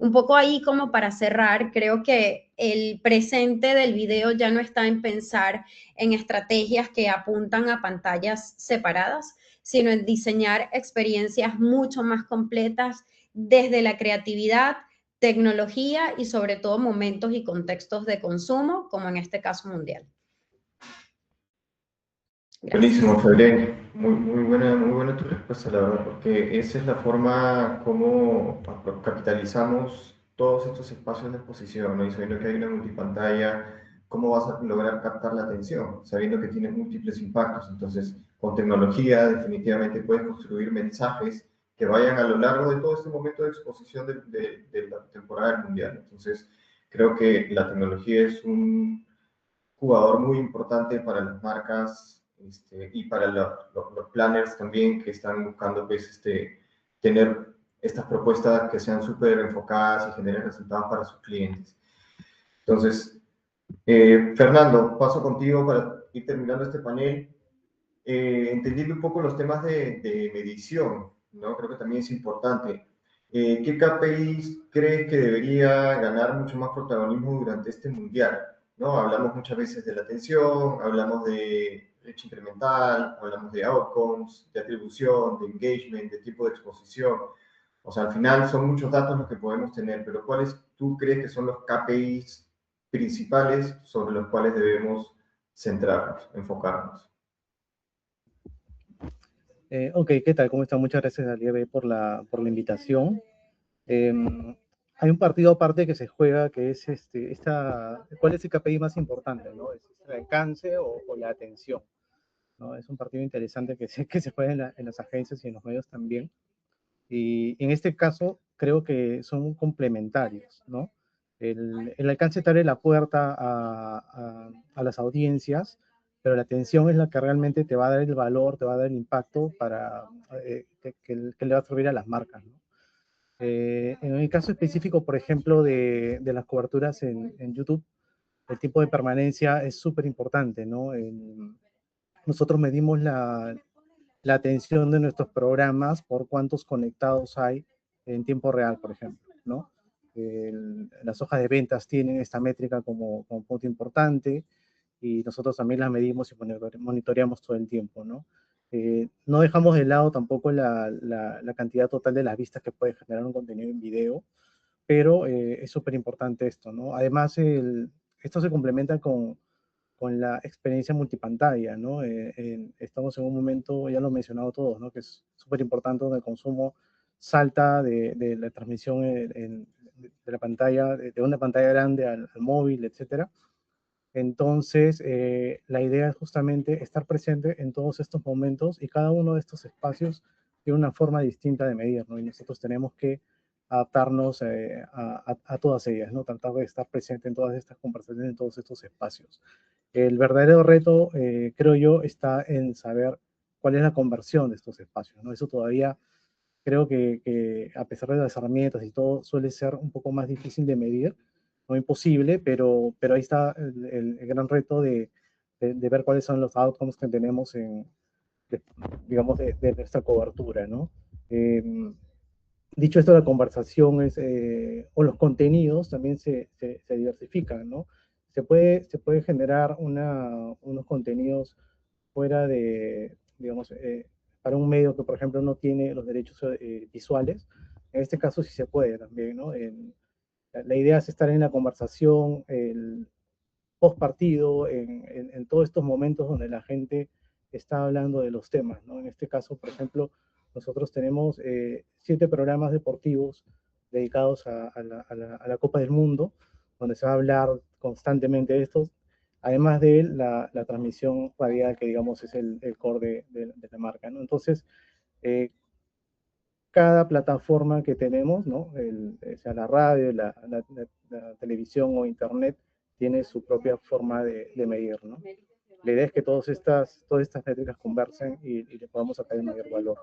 E: Un poco ahí como para cerrar, creo que el presente del video ya no está en pensar en estrategias que apuntan a pantallas separadas, sino en diseñar experiencias mucho más completas desde la creatividad, tecnología y sobre todo momentos y contextos de consumo, como en este caso mundial. Gracias.
B: Buenísimo, Febrén. Muy buena tu respuesta, la verdad, porque esa es la forma como capitalizamos todos estos espacios de exposición, ¿no? Y sabiendo que hay una multipantalla, ¿cómo vas a lograr captar la atención? Sabiendo que tienes múltiples impactos. Entonces, con tecnología definitivamente puedes construir mensajes que vayan a lo largo de todo este momento de exposición de la temporada del Mundial. Entonces, creo que la tecnología es un jugador muy importante para las marcas y para los planners también que están buscando pues, tener estas propuestas que sean súper enfocadas y generen resultados para sus clientes. Entonces, Fernando, paso contigo para ir terminando este panel, entendiendo un poco los temas de medición, ¿no? Creo que también es importante. ¿Qué KPIs crees que debería ganar mucho más protagonismo durante este mundial? ¿No? Hablamos muchas veces de la atención, hablamos de reach incremental, hablamos de outcomes, de atribución, de engagement, de tipo de exposición. O sea, al final son muchos datos los que podemos tener, pero ¿cuáles tú crees que son los KPIs principales sobre los cuales debemos centrarnos, enfocarnos?
F: Ok, ¿qué tal? ¿Cómo están? Muchas gracias a Lieve por la invitación. Hay un partido aparte que se juega que es ¿cuál es el KPI más importante? ¿No? ¿Es el alcance o la atención? ¿No? Es un partido interesante que se juega en las agencias y en los medios también. Y en este caso creo que son complementarios, ¿no? El alcance te abre la puerta a las audiencias, pero la atención es la que realmente te va a dar el valor, te va a dar el impacto para que le va a servir a las marcas, ¿no? En el caso específico, por ejemplo, de las coberturas en YouTube, el tiempo de permanencia es súper importante, ¿no? Nosotros medimos la atención de nuestros programas por cuántos conectados hay en tiempo real, por ejemplo, ¿no? Las hojas de ventas tienen esta métrica como punto importante y nosotros también la medimos y monitoreamos todo el tiempo, ¿no? No dejamos de lado tampoco la cantidad total de las vistas que puede generar un contenido en video, pero es súper importante esto, ¿no? Además, esto se complementa con la experiencia multipantalla, ¿no? Estamos en un momento, ya lo he mencionado todos, ¿no? Que es súper importante donde el consumo salta de la transmisión de la pantalla, de una pantalla grande al móvil, etcétera. Entonces, la idea es justamente estar presente en todos estos momentos y cada uno de estos espacios tiene una forma distinta de medir, ¿no? Y nosotros tenemos que adaptarnos a todas ellas, ¿no? Tratar de estar presente en todas estas conversaciones, en todos estos espacios. El verdadero reto, creo yo, está en saber cuál es la conversión de estos espacios, ¿no? Eso todavía creo que a pesar de las herramientas y todo, suele ser un poco más difícil de medir, no imposible, pero ahí está el gran reto de ver cuáles son los outcomes que tenemos digamos, de nuestra cobertura, ¿no? Dicho esto, la conversación o los contenidos también se diversifican, ¿no? Se puede generar unos contenidos fuera digamos, para un medio que, por ejemplo, no tiene los derechos visuales. En este caso sí se puede también, ¿no? La idea es estar en la conversación, el post partido, en todos estos momentos donde la gente está hablando de los temas, ¿no? En este caso, por ejemplo, nosotros tenemos 7 programas deportivos dedicados a la Copa del Mundo, donde se va a hablar constantemente de estos, además de la transmisión radial, que digamos es el core de la marca, ¿no? Entonces, cada plataforma que tenemos, ¿no? Sea la radio, la televisión o internet, tiene su propia forma de medir, ¿no? La idea es que todas estas métricas conversen y le podamos sacar el mayor valor.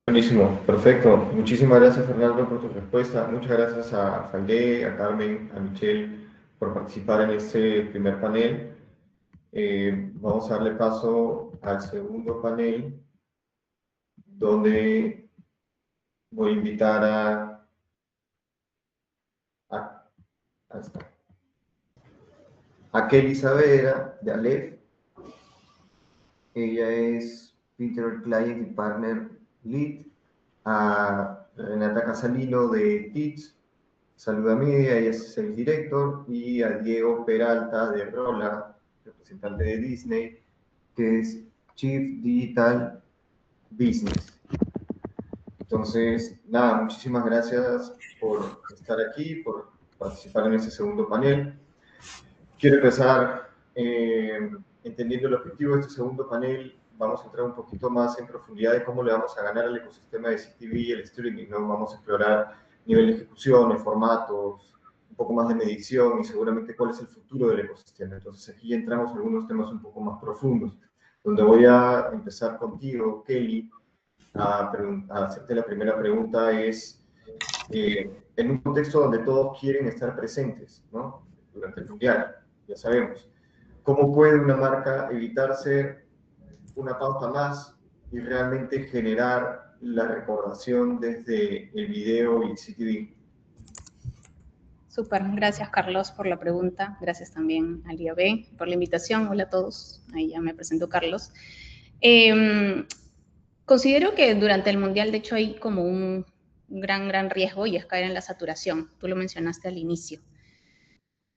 B: Buenísimo, perfecto. Muchísimas gracias, Fernando, por tu respuesta. Muchas gracias a Faldé, a Carmen, a Michelle por participar en este primer panel. Vamos a darle paso al segundo panel, donde voy a invitar a Kelly Saavedra, de Aleph. Ella es Peter Client y Partner Lead. A Renata Casalino de TITS, Saluda Media, ella es Sales Director, y a Diego Peralta de Rola, representante de Disney, que es Chief Digital Business. Entonces, nada, muchísimas gracias por estar aquí, por participar en este segundo panel. Quiero empezar entendiendo el objetivo de este segundo panel. Vamos a entrar un poquito más en profundidad de cómo le vamos a ganar al ecosistema de CTV y el streaming, ¿no? Vamos a explorar nivel de ejecución, formatos, un poco más de medición y seguramente cuál es el futuro del ecosistema. Entonces aquí entramos en algunos temas un poco más profundos, donde voy a empezar contigo, Kelly, a hacerte la primera pregunta. Es, en un contexto donde todos quieren estar presentes, ¿no? Durante el mundial, ya sabemos, ¿cómo puede una marca evitar ser una pauta más y realmente generar la recordación desde el video y CTV?
G: Súper, gracias Carlos por la pregunta, gracias también al IAB por la invitación. Hola a todos, ahí ya me presento Carlos. Considero que durante el Mundial, de hecho, hay como un gran riesgo y es caer en la saturación. Tú lo mencionaste al inicio.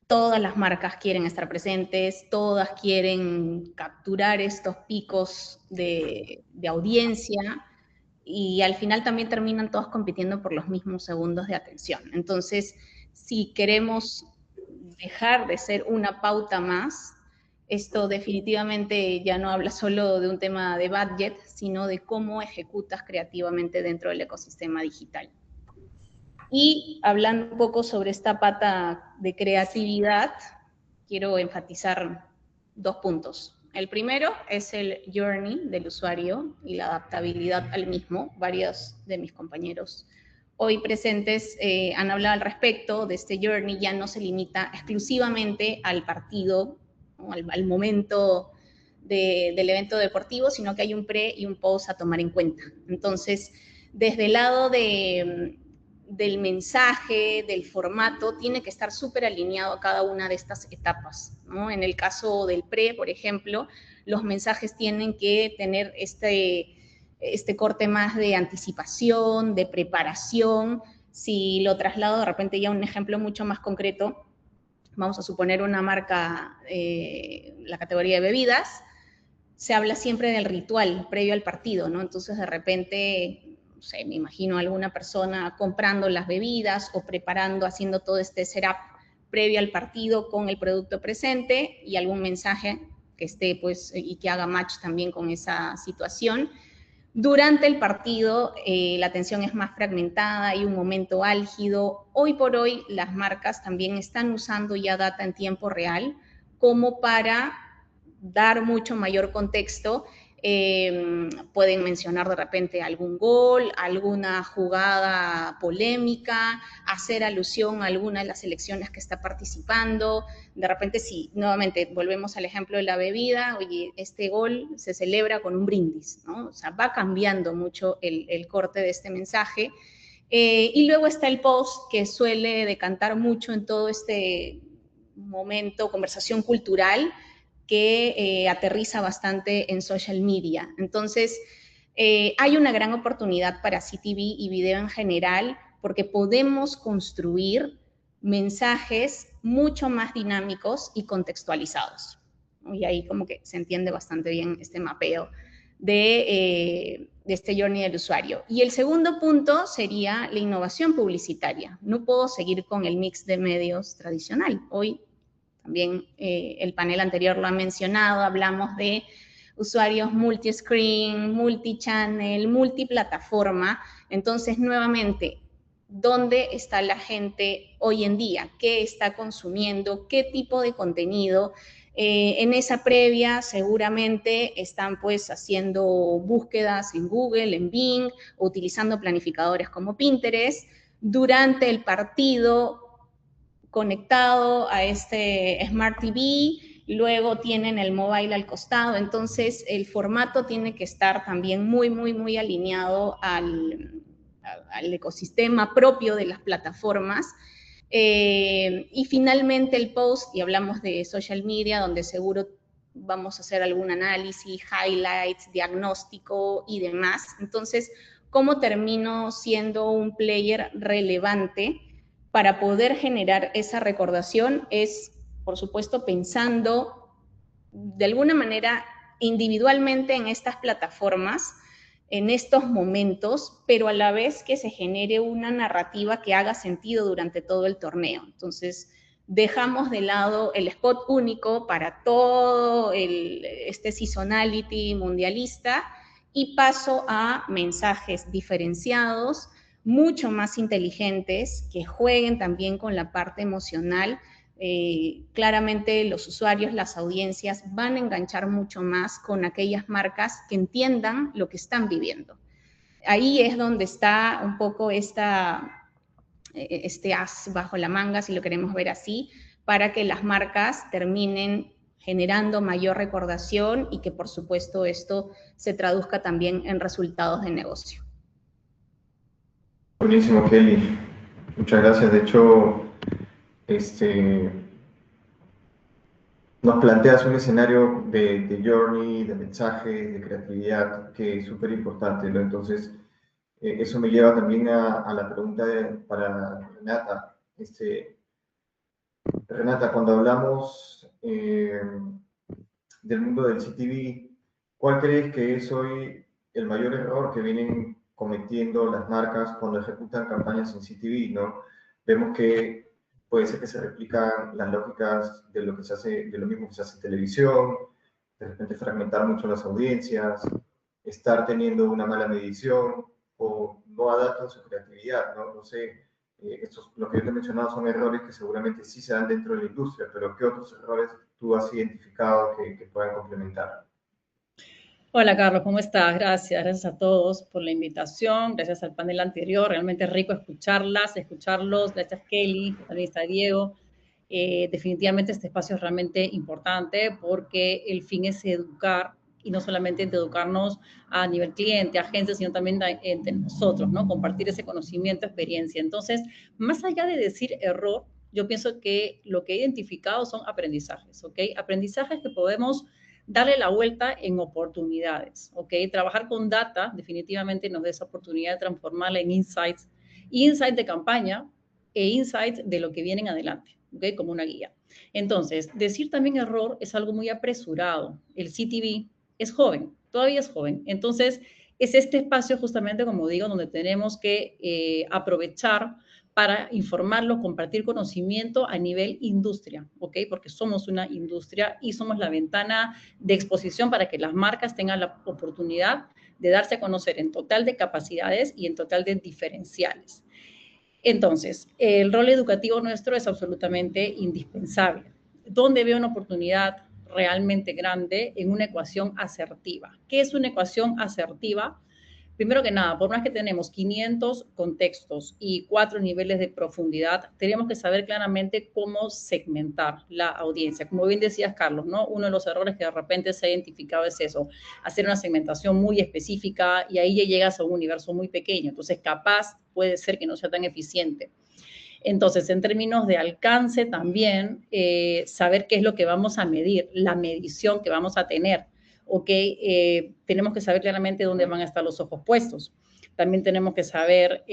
G: Todas las marcas quieren estar presentes, todas quieren capturar estos picos de audiencia y al final también terminan todas compitiendo por los mismos segundos de atención. Entonces, si queremos dejar de ser una pauta más, esto definitivamente ya no habla solo de un tema de budget, sino de cómo ejecutas creativamente dentro del ecosistema digital. Y hablando un poco sobre esta pata de creatividad, quiero enfatizar 2 puntos. El primero es el journey del usuario y la adaptabilidad al mismo. Varios de mis compañeros hoy presentes han hablado al respecto de este journey. Ya no se limita exclusivamente al partido, ¿no? al momento del evento deportivo, sino que hay un pre y un post a tomar en cuenta. Entonces, desde el lado del mensaje, del formato, tiene que estar súper alineado a cada una de estas etapas, ¿no? En el caso del pre, por ejemplo, los mensajes tienen que tener este corte más de anticipación, de preparación. Si lo traslado de repente ya a un ejemplo mucho más concreto, vamos a suponer una marca, la categoría de bebidas, se habla siempre del ritual previo al partido, ¿no? Entonces, de repente, no sé, me imagino a alguna persona comprando las bebidas o preparando, haciendo todo este setup previo al partido con el producto presente y algún mensaje que esté, pues, y que haga match también con esa situación. Durante el partido, la atención es más fragmentada, hay un momento álgido. Hoy por hoy, las marcas también están usando ya data en tiempo real como para dar mucho mayor contexto. Pueden mencionar de repente algún gol, alguna jugada polémica, hacer alusión a alguna de las selecciones que está participando. De repente, si nuevamente volvemos al ejemplo de la bebida, oye, este gol se celebra con un brindis, ¿no? O sea, va cambiando mucho el corte de este mensaje. Y luego está el post, que suele decantar mucho en todo este momento, conversación cultural, que aterriza bastante en social media. Entonces, hay una gran oportunidad para CTV y video en general, porque podemos construir mensajes mucho más dinámicos y contextualizados. Y ahí como que se entiende bastante bien este mapeo de este journey del usuario. Y el segundo punto sería la innovación publicitaria. No puedo seguir con el mix de medios tradicional. Hoy también el panel anterior lo ha mencionado, hablamos de usuarios multi-screen, multi-channel, multiplataforma. Entonces, nuevamente, dónde está la gente hoy en día, qué está consumiendo, qué tipo de contenido. En esa previa seguramente están pues haciendo búsquedas en Google, en Bing, o utilizando planificadores como Pinterest. Durante el partido, conectado a este Smart TV, luego tienen el mobile al costado, entonces el formato tiene que estar también muy alineado al ecosistema propio de las plataformas. Y finalmente el post, y hablamos de social media, donde seguro vamos a hacer algún análisis, highlights, diagnóstico y demás. Entonces, ¿cómo termino siendo un player relevante para poder generar esa recordación? Es, por supuesto, pensando de alguna manera individualmente en estas plataformas, en estos momentos, pero a la vez que se genere una narrativa que haga sentido durante todo el torneo. Entonces, dejamos de lado el spot único para todo este seasonality mundialista y paso a mensajes diferenciados, mucho más inteligentes, que jueguen también con la parte emocional. Claramente los usuarios, las audiencias van a enganchar mucho más con aquellas marcas que entiendan lo que están viviendo. Ahí es donde está un poco este as bajo la manga, si lo queremos ver así, para que las marcas terminen generando mayor recordación y que por supuesto esto se traduzca también en resultados de negocio.
B: Buenísimo, Kelly. Muchas gracias. De hecho, nos planteas un escenario de journey, de mensaje, de creatividad, que es súper importante, ¿no? Entonces, eso me lleva también a la pregunta para Renata. Renata, cuando hablamos del mundo del CTV, ¿cuál crees que es hoy el mayor error que vienen cometiendo las marcas cuando ejecutan campañas en CTV, ¿no? Vemos que puede ser que se replican las lógicas de lo que se hace, de lo mismo que se hace en televisión, de repente fragmentar mucho las audiencias, estar teniendo una mala medición o no adaptan su creatividad, ¿no? No sé, lo que yo te he mencionado son errores que seguramente sí se dan dentro de la industria, pero ¿qué otros errores tú has identificado que puedan complementar?
H: Hola Carlos, ¿cómo estás? Gracias a todos por la invitación, gracias al panel anterior, realmente es rico escucharlos, gracias Kelly, también está Diego. Definitivamente este espacio es realmente importante porque el fin es educar y no solamente educarnos a nivel cliente, agencia, sino también entre nosotros, ¿no? Compartir ese conocimiento, experiencia. Entonces, más allá de decir error, yo pienso que lo que he identificado son aprendizajes, ¿ok? Aprendizajes que podemos darle la vuelta en oportunidades, ¿ok? Trabajar con data definitivamente nos da esa oportunidad de transformarla en insights de campaña e insights de lo que vienen adelante, ¿ok? Como una guía. Entonces, decir también error es algo muy apresurado. El CTV es joven, todavía es joven. Entonces, es este espacio justamente, como digo, donde tenemos que aprovechar para informarlo, compartir conocimiento a nivel industria, ¿ok? Porque somos una industria y somos la ventana de exposición para que las marcas tengan la oportunidad de darse a conocer en total de capacidades y en total de diferenciales. Entonces, el rol educativo nuestro es absolutamente indispensable. ¿Dónde veo una oportunidad realmente grande? En una ecuación asertiva. ¿Qué es una ecuación asertiva? Primero que nada, por más que tenemos 500 contextos y 4 niveles de profundidad, tenemos que saber claramente cómo segmentar la audiencia. Como bien decías, Carlos, ¿no? Uno de los errores que de repente se ha identificado es eso, hacer una segmentación muy específica y ahí ya llegas a un universo muy pequeño. Entonces, capaz puede ser que no sea tan eficiente. Entonces, en términos de alcance también, saber qué es lo que vamos a medir, la medición que vamos a tener. ¿Ok? Tenemos que saber claramente dónde van a estar los ojos puestos. También tenemos que saber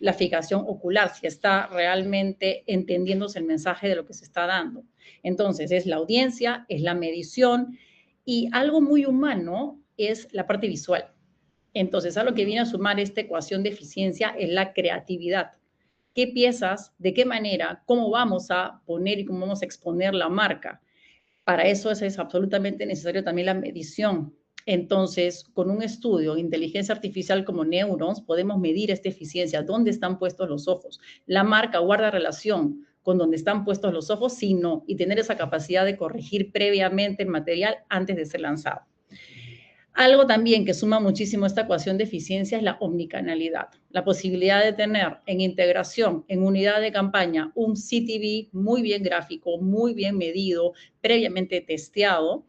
H: la fijación ocular, si está realmente entendiéndose el mensaje de lo que se está dando. Entonces, es la audiencia, es la medición y algo muy humano es la parte visual. Entonces, a lo que viene a sumar esta ecuación de eficiencia es la creatividad. ¿Qué piezas, de qué manera, cómo vamos a poner y cómo vamos a exponer la marca? Para eso es absolutamente necesario también la medición. Entonces, con un estudio de inteligencia artificial como Neurons, podemos medir esta eficiencia, dónde están puestos los ojos. La marca guarda relación con dónde están puestos los ojos, sí, no, y tener esa capacidad de corregir previamente el material antes de ser lanzado. Algo también que suma muchísimo esta ecuación de eficiencia es la omnicanalidad, la posibilidad de tener en integración, en unidad de campaña, un CTV muy bien gráfico, muy bien medido, previamente testeado,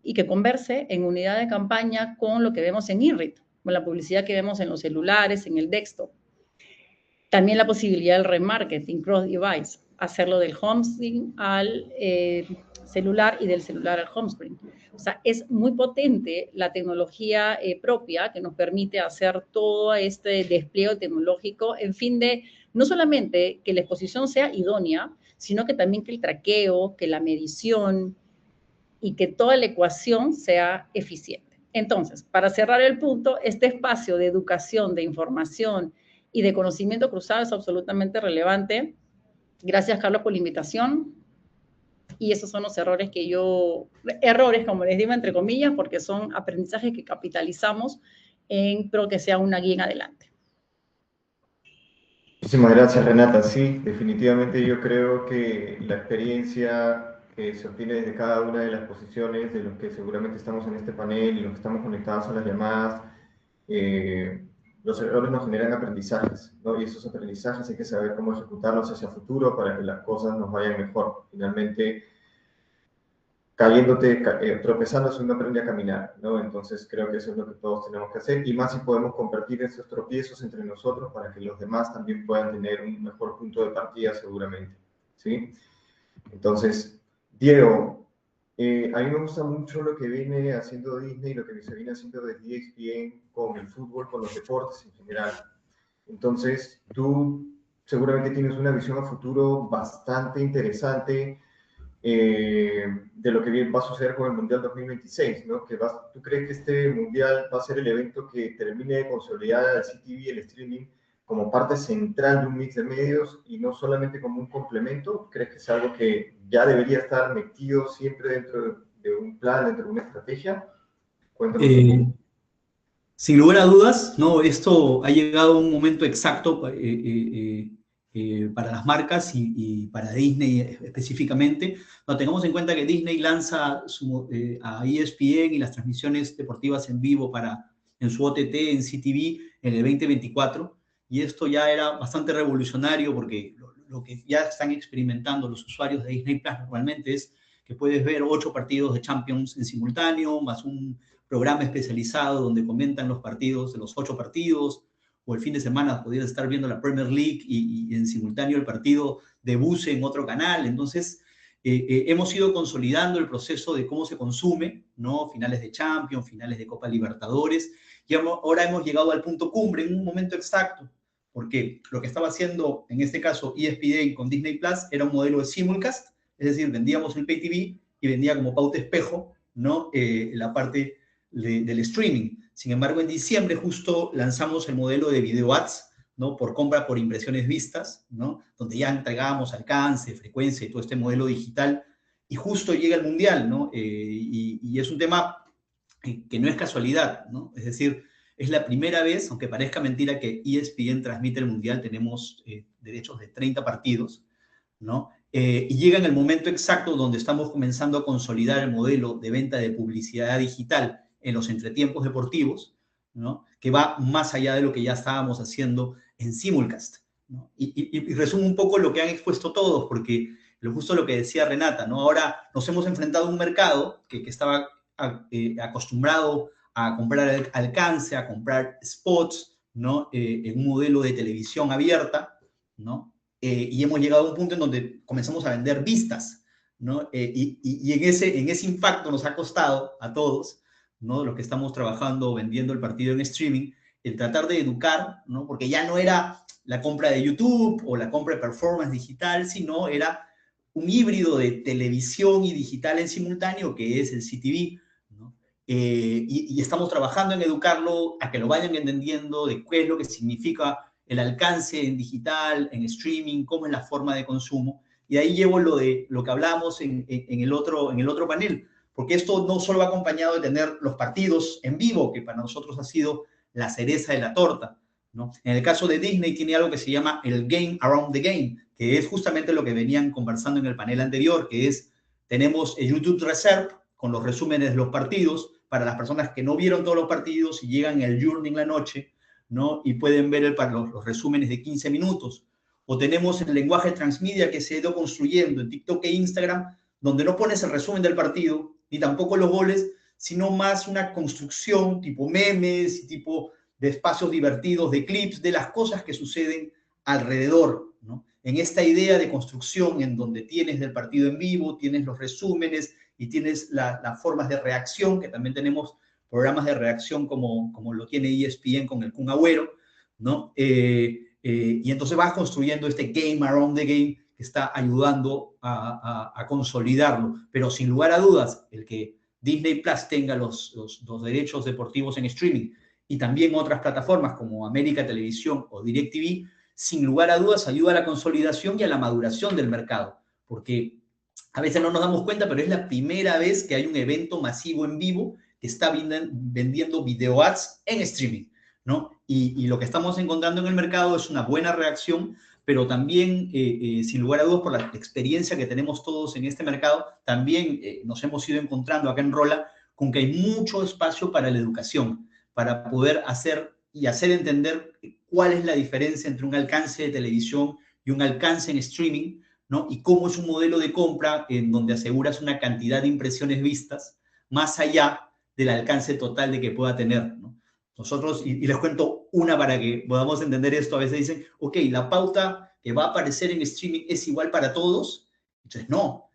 H: y que converse en unidad de campaña con lo que vemos en INRIT, con la publicidad que vemos en los celulares, en el desktop. También la posibilidad del remarketing cross-device, hacerlo del home screen al celular y del celular al home screen. O sea, es muy potente la tecnología propia que nos permite hacer todo este despliegue tecnológico en fin de no solamente que la exposición sea idónea, sino que también que el traqueo, que la medición, y que toda la ecuación sea eficiente. Entonces, para cerrar el punto, este espacio de educación, de información y de conocimiento cruzado es absolutamente relevante. Gracias, Carlos, por la invitación. Y esos son los errores como les digo, entre comillas, porque son aprendizajes que capitalizamos en pro que sea una guía en adelante.
B: Muchísimas gracias, Renata. Sí, definitivamente yo creo que la experiencia que se obtiene desde cada una de las posiciones de los que seguramente estamos en este panel y los que estamos conectados a las llamadas, los errores nos generan aprendizajes, ¿no? Y esos aprendizajes hay que saber cómo ejecutarlos hacia el futuro para que las cosas nos vayan mejor. Finalmente, tropezándose uno aprende a caminar, ¿no? Entonces creo que eso es lo que todos tenemos que hacer, y más si podemos compartir esos tropiezos entre nosotros para que los demás también puedan tener un mejor punto de partida seguramente, ¿sí? Entonces, Diego, a mí me gusta mucho lo que viene haciendo Disney, lo que se viene haciendo desde ESPN con el fútbol, con los deportes en general. Entonces, tú seguramente tienes una visión a futuro bastante interesante de lo que va a suceder con el Mundial 2026, ¿no? ¿Tú crees que este Mundial va a ser el evento que termine de consolidar al CTV, el streaming, como parte central de un mix de medios y no solamente como un complemento? ¿Crees que es algo que ya debería estar metido siempre dentro de un plan, dentro de una estrategia? Cuéntanos.
I: Sin lugar a dudas, ¿no? Esto ha llegado a un momento exacto para las marcas y para Disney específicamente. No, tengamos en cuenta que Disney lanza a ESPN y las transmisiones deportivas en vivo en su OTT, en CTV, en el 2024, y esto ya era bastante revolucionario porque lo que ya están experimentando los usuarios de Disney Plus normalmente es que puedes ver 8 partidos de Champions en simultáneo, más un programa especializado donde comentan los partidos de los 8 partidos, o el fin de semana podías estar viendo la Premier League y en simultáneo el partido de Buse en otro canal. Entonces, hemos ido consolidando el proceso de cómo se consume, ¿no? Finales de Champions, finales de Copa Libertadores, y ahora hemos llegado al punto cumbre en un momento exacto, porque lo que estaba haciendo, en este caso, ESPN con Disney Plus era un modelo de simulcast, es decir, vendíamos el Pay TV y vendía como pauta espejo, ¿no? La parte del streaming. Sin embargo, en diciembre justo lanzamos el modelo de video ads, ¿no? Por compra por impresiones vistas, ¿no? Donde ya entregábamos alcance, frecuencia y todo este modelo digital, y justo llega el Mundial, ¿no? Y es un tema que no es casualidad, ¿no? Es decir, es la primera vez, aunque parezca mentira, que ESPN transmite el Mundial. Tenemos derechos de 30 partidos, ¿no? Y llega en el momento exacto donde estamos comenzando a consolidar el modelo de venta de publicidad digital en los entretiempos deportivos, ¿no? Que va más allá de lo que ya estábamos haciendo en simulcast, ¿no? Y resumo un poco lo que han expuesto todos, porque justo lo que decía Renata, ¿no? Ahora nos hemos enfrentado a un mercado que estaba acostumbrado a comprar alcance, a comprar spots, ¿no? En un modelo de televisión abierta, ¿no? Y hemos llegado a un punto en donde comenzamos a vender vistas, ¿no? Y en ese impacto nos ha costado a todos, ¿no? Los que estamos trabajando, vendiendo el partido en streaming, el tratar de educar, ¿no? Porque ya no era la compra de YouTube o la compra de performance digital, sino era un híbrido de televisión y digital en simultáneo, que es el CTV, ¿no? Y estamos trabajando en educarlo, a que lo vayan entendiendo de qué es lo que significa el alcance en digital, en streaming, cómo es la forma de consumo. Y ahí llevo lo que hablamos en el otro panel, porque esto no solo va acompañado de tener los partidos en vivo, que para nosotros ha sido la cereza de la torta, ¿no? En el caso de Disney tiene algo que se llama el Game Around the Game, que es justamente lo que venían conversando en el panel anterior, que es, tenemos el YouTube Reserve con los resúmenes de los partidos para las personas que no vieron todos los partidos y llegan el Journey en la noche, ¿no? Y pueden ver los resúmenes de 15 minutos. O tenemos el lenguaje transmedia que se ha ido construyendo en TikTok e Instagram, donde no pones el resumen del partido, ni tampoco los goles, sino más una construcción tipo memes y tipo de espacios divertidos, de clips, de las cosas que suceden alrededor, ¿no? En esta idea de construcción en donde tienes del partido en vivo, tienes los resúmenes y tienes las formas de reacción, que también tenemos programas de reacción como lo tiene ESPN con el Kun Agüero, ¿no? Y entonces vas construyendo este game around the game que está ayudando a consolidarlo. Pero sin lugar a dudas, el que Disney Plus tenga los derechos deportivos en streaming y también otras plataformas como América Televisión o DirecTV, sin lugar a dudas ayuda a la consolidación y a la maduración del mercado, porque a veces no nos damos cuenta, pero es la primera vez que hay un evento masivo en vivo que está vendiendo video ads en streaming, ¿no? Y lo que estamos encontrando en el mercado es una buena reacción, pero también, sin lugar a dudas, por la experiencia que tenemos todos en este mercado, también nos hemos ido encontrando acá en Rola con que hay mucho espacio para la educación, para poder hacer entender cuál es la diferencia entre un alcance de televisión y un alcance en streaming, ¿no? Y cómo es un modelo de compra en donde aseguras una cantidad de impresiones vistas más allá del alcance total de que pueda tener, ¿no? Nosotros, y les cuento una para que podamos entender esto, a veces dicen, ok, la pauta que va a aparecer en streaming es igual para todos. Entonces, no,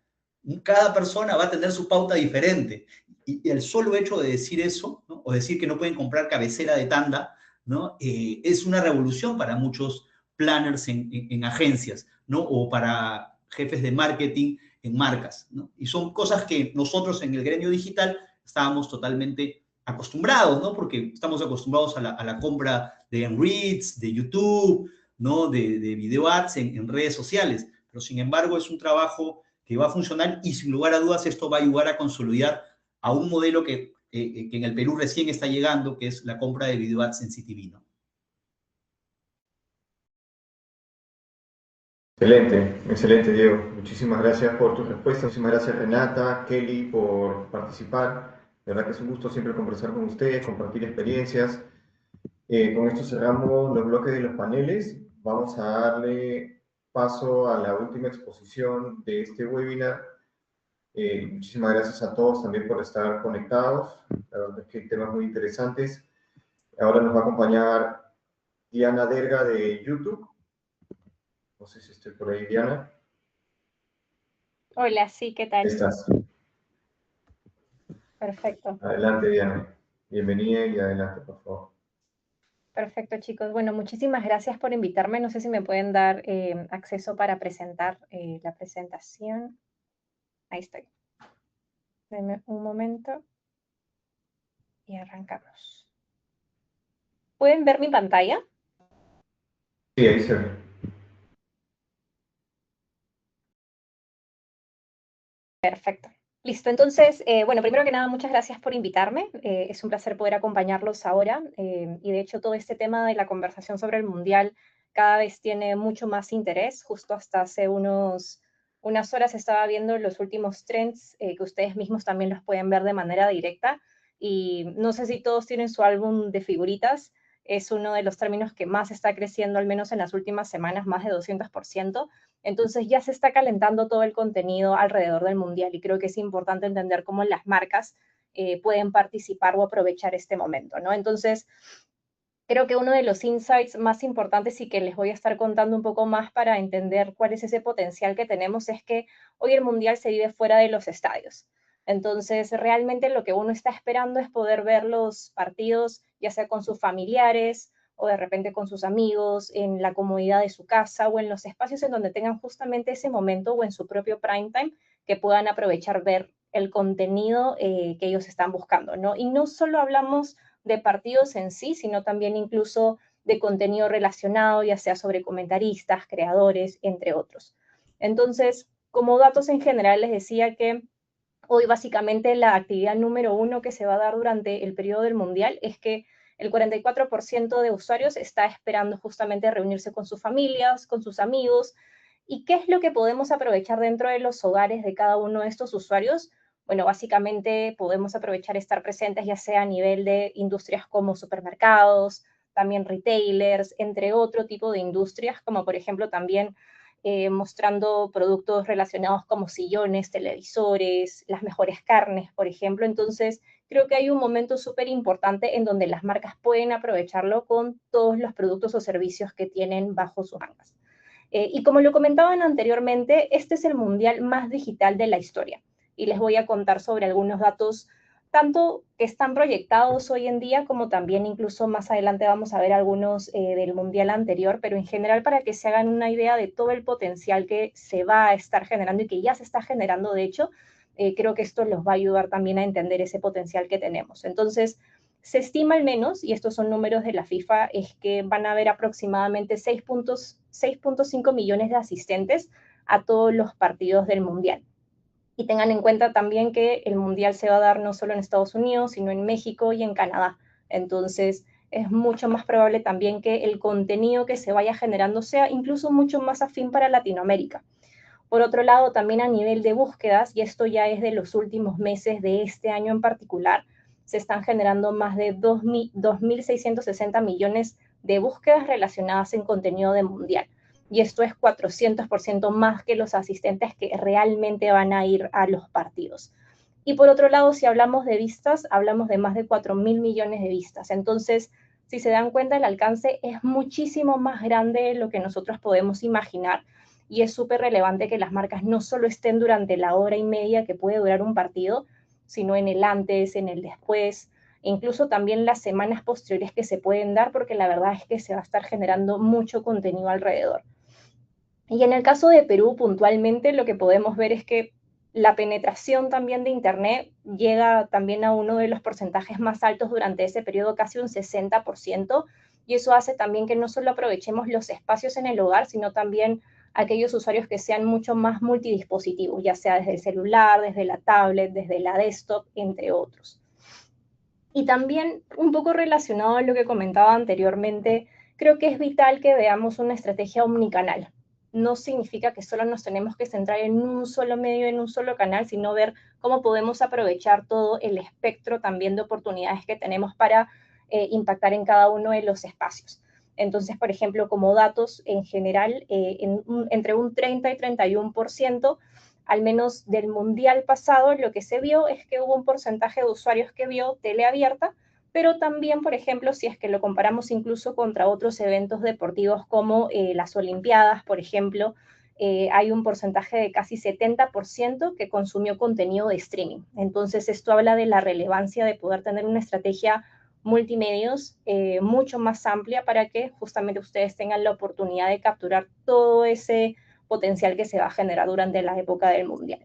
I: cada persona va a tener su pauta diferente. Y el solo hecho de decir eso, ¿no? O decir que no pueden comprar cabecera de tanda, ¿no? Es una revolución para muchos planners en agencias, ¿no? O para jefes de marketing en marcas, ¿no? Y son cosas que nosotros en el gremio digital estábamos totalmente acostumbrados, ¿no? Porque estamos acostumbrados a la compra de Reels, de YouTube, ¿no? De video ads en redes sociales. Pero sin embargo es un trabajo que va a funcionar y sin lugar a dudas esto va a ayudar a consolidar a un modelo que en el Perú recién está llegando, que es la compra de video ads en CTV, ¿no?
B: Excelente, excelente, Diego. Muchísimas gracias por tus respuestas. Muchísimas gracias, Renata, Kelly, por participar. De verdad que es un gusto siempre conversar con ustedes, compartir experiencias. Con esto cerramos los bloques de los paneles. Vamos a darle paso a la última exposición de este webinar. Muchísimas gracias a todos también por estar conectados. La verdad es que hay temas muy interesantes. Ahora nos va a acompañar Diana Derga de YouTube. No sé si estoy por ahí, Diana.
J: Hola, sí, ¿qué tal?
B: Estás.
J: Perfecto.
B: Adelante, Diana. Bienvenida y adelante, por favor.
J: Perfecto, chicos. Bueno, muchísimas gracias por invitarme. No sé si me pueden dar acceso para presentar la presentación. Ahí estoy. Denme un momento y arrancamos. ¿Pueden ver mi pantalla?
B: Sí, ahí se ve.
J: Perfecto. Listo, entonces, bueno, primero que nada, muchas gracias por invitarme. Es un placer poder acompañarlos ahora. Y de hecho, todo este tema de la conversación sobre el Mundial cada vez tiene mucho más interés. Justo hasta hace unas horas estaba viendo los últimos trends, que ustedes mismos también los pueden ver de manera directa. Y no sé si todos tienen su álbum de figuritas. Es uno de los términos que más está creciendo, al menos en las últimas semanas, más de 200%. Entonces ya se está calentando todo el contenido alrededor del Mundial y creo que es importante entender cómo las marcas pueden participar o aprovechar este momento, ¿no? Entonces, creo que uno de los insights más importantes y que les voy a estar contando un poco más para entender cuál es ese potencial que tenemos es que hoy el Mundial se vive fuera de los estadios. Entonces, realmente lo que uno está esperando es poder ver los partidos, ya sea con sus familiares o de repente con sus amigos, en la comodidad de su casa o en los espacios en donde tengan justamente ese momento o en su propio prime time que puedan aprovechar ver el contenido que ellos están buscando, ¿no? Y no solo hablamos de partidos en sí, sino también incluso de contenido relacionado, ya sea sobre comentaristas, creadores, entre otros. Entonces, como datos en general, les decía que Hoy básicamente la actividad número 1 que se va a dar durante el periodo del Mundial es que el 44% de usuarios está esperando justamente reunirse con sus familias, con sus amigos. ¿Y qué es lo que podemos aprovechar dentro de los hogares de cada uno de estos usuarios? Bueno, básicamente podemos aprovechar estar presentes ya sea a nivel de industrias como supermercados, también retailers, entre otro tipo de industrias, como por ejemplo también mostrando productos relacionados como sillones, televisores, las mejores carnes, por ejemplo. Entonces, creo que hay un momento súper importante en donde las marcas pueden aprovecharlo con todos los productos o servicios que tienen bajo sus mangas. Y como lo comentaban anteriormente, este es el mundial más digital de la historia. Y les voy a contar sobre algunos datos, tanto que están proyectados hoy en día, como también incluso más adelante vamos a ver algunos del mundial anterior, pero en general para que se hagan una idea de todo el potencial que se va a estar generando y que ya se está generando, de hecho, creo que esto los va a ayudar también a entender ese potencial que tenemos. Entonces, se estima al menos, y estos son números de la FIFA, es que van a haber aproximadamente 6.5 millones de asistentes a todos los partidos del Mundial. Y tengan en cuenta también que el Mundial se va a dar no solo en Estados Unidos, sino en México y en Canadá. Entonces, es mucho más probable también que el contenido que se vaya generando sea incluso mucho más afín para Latinoamérica. Por otro lado, también a nivel de búsquedas, y esto ya es de los últimos meses de este año en particular, se están generando más de 2.660 millones de búsquedas relacionadas en contenido de Mundial. Y esto es 400% más que los asistentes que realmente van a ir a los partidos. Y por otro lado, si hablamos de vistas, hablamos de más de 4.000 millones de vistas. Entonces, si se dan cuenta, el alcance es muchísimo más grande de lo que nosotros podemos imaginar. Y es súper relevante que las marcas no solo estén durante la hora y media que puede durar un partido, sino en el antes, en el después, e incluso también las semanas posteriores que se pueden dar, porque la verdad es que se va a estar generando mucho contenido alrededor. Y en el caso de Perú, puntualmente, lo que podemos ver es que la penetración también de Internet llega también a uno de los porcentajes más altos durante ese periodo, casi un 60%, y eso hace también que no solo aprovechemos los espacios en el hogar, sino también aquellos usuarios que sean mucho más multidispositivos, ya sea desde el celular, desde la tablet, desde la desktop, entre otros. Y también un poco relacionado a lo que comentaba anteriormente, creo que es vital que veamos una estrategia omnicanal. No significa que solo nos tenemos que centrar en un solo medio, en un solo canal, sino ver cómo podemos aprovechar todo el espectro también de oportunidades que tenemos para impactar en cada uno de los espacios. Entonces, por ejemplo, como datos en general, entre un 30 y 31%, al menos del mundial pasado, lo que se vio es que hubo un porcentaje de usuarios que vio tele abierta, pero también, por ejemplo, si es que lo comparamos incluso contra otros eventos deportivos como las Olimpiadas, por ejemplo, hay un porcentaje de casi 70% que consumió contenido de streaming. Entonces, esto habla de la relevancia de poder tener una estrategia multimedios mucho más amplia para que justamente ustedes tengan la oportunidad de capturar todo ese potencial que se va a generar durante la época del Mundial.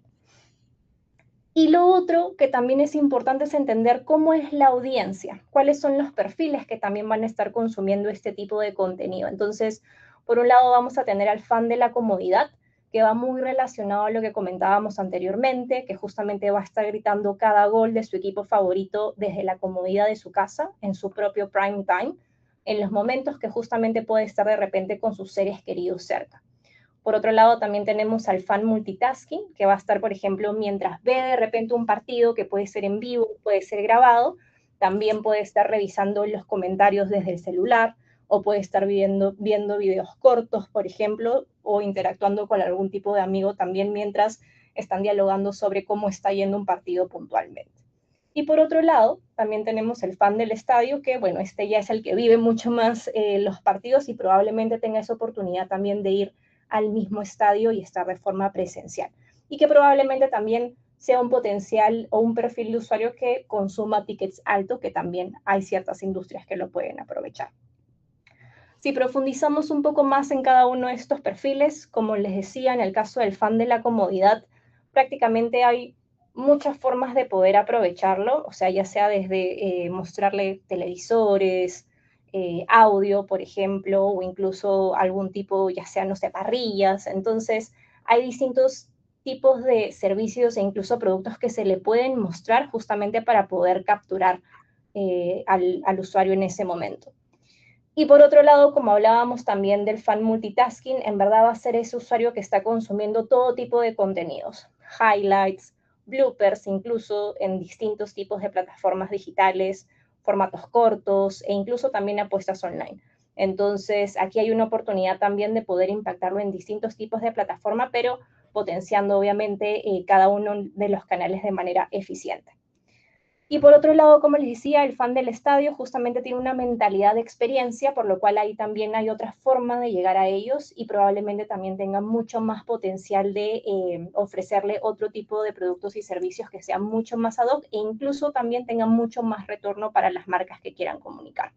J: Y lo otro que también es importante es entender cómo es la audiencia, cuáles son los perfiles que también van a estar consumiendo este tipo de contenido. Entonces, por un lado vamos a tener al fan de la comodidad, que va muy relacionado a lo que comentábamos anteriormente, que justamente va a estar gritando cada gol de su equipo favorito desde la comodidad de su casa, en su propio prime time, en los momentos que justamente puede estar de repente con sus seres queridos cerca. Por otro lado, también tenemos al fan multitasking, que va a estar, por ejemplo, mientras ve de repente un partido que puede ser en vivo, puede ser grabado, también puede estar revisando los comentarios desde el celular, o puede estar viendo videos cortos, por ejemplo, o interactuando con algún tipo de amigo también mientras están dialogando sobre cómo está yendo un partido puntualmente. Y por otro lado, también tenemos el fan del estadio, que bueno, este ya es el que vive mucho más los partidos y probablemente tenga esa oportunidad también de ir al mismo estadio y estar de forma presencial. Y que probablemente también sea un potencial o un perfil de usuario que consuma tickets altos, que también hay ciertas industrias que lo pueden aprovechar. Si profundizamos un poco más en cada uno de estos perfiles, como les decía, en el caso del fan de la comodidad, prácticamente hay muchas formas de poder aprovecharlo, o sea, ya sea desde mostrarle televisores, audio, por ejemplo, o incluso algún tipo, ya sea, no sé, parrillas. Entonces, hay distintos tipos de servicios e incluso productos que se le pueden mostrar justamente para poder capturar al usuario en ese momento. Y por otro lado, como hablábamos también del fan multitasking, en verdad va a ser ese usuario que está consumiendo todo tipo de contenidos, highlights, bloopers, incluso en distintos tipos de plataformas digitales, formatos cortos e incluso también apuestas online. Entonces, aquí hay una oportunidad también de poder impactarlo en distintos tipos de plataforma, pero potenciando obviamente cada uno de los canales de manera eficiente. Y por otro lado, como les decía, el fan del estadio justamente tiene una mentalidad de experiencia, por lo cual ahí también hay otra forma de llegar a ellos y probablemente también tengan mucho más potencial de ofrecerle otro tipo de productos y servicios que sean mucho más ad hoc e incluso también tengan mucho más retorno para las marcas que quieran comunicar.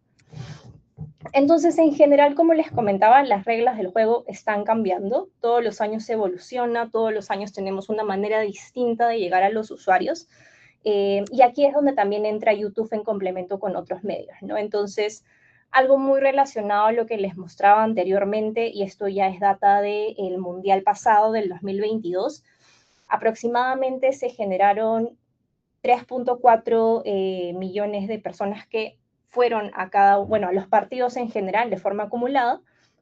J: Entonces, en general, como les comentaba, las reglas del juego están cambiando. Todos los años se evoluciona, todos los años tenemos una manera distinta de llegar a los usuarios. Y aquí es donde también entra YouTube en complemento con otros medios, ¿no? Entonces, algo muy relacionado a lo que les mostraba anteriormente, y esto ya es data del Mundial pasado, del 2022, aproximadamente se generaron 3.4 millones de personas que fueron a los partidos en general de forma acumulada,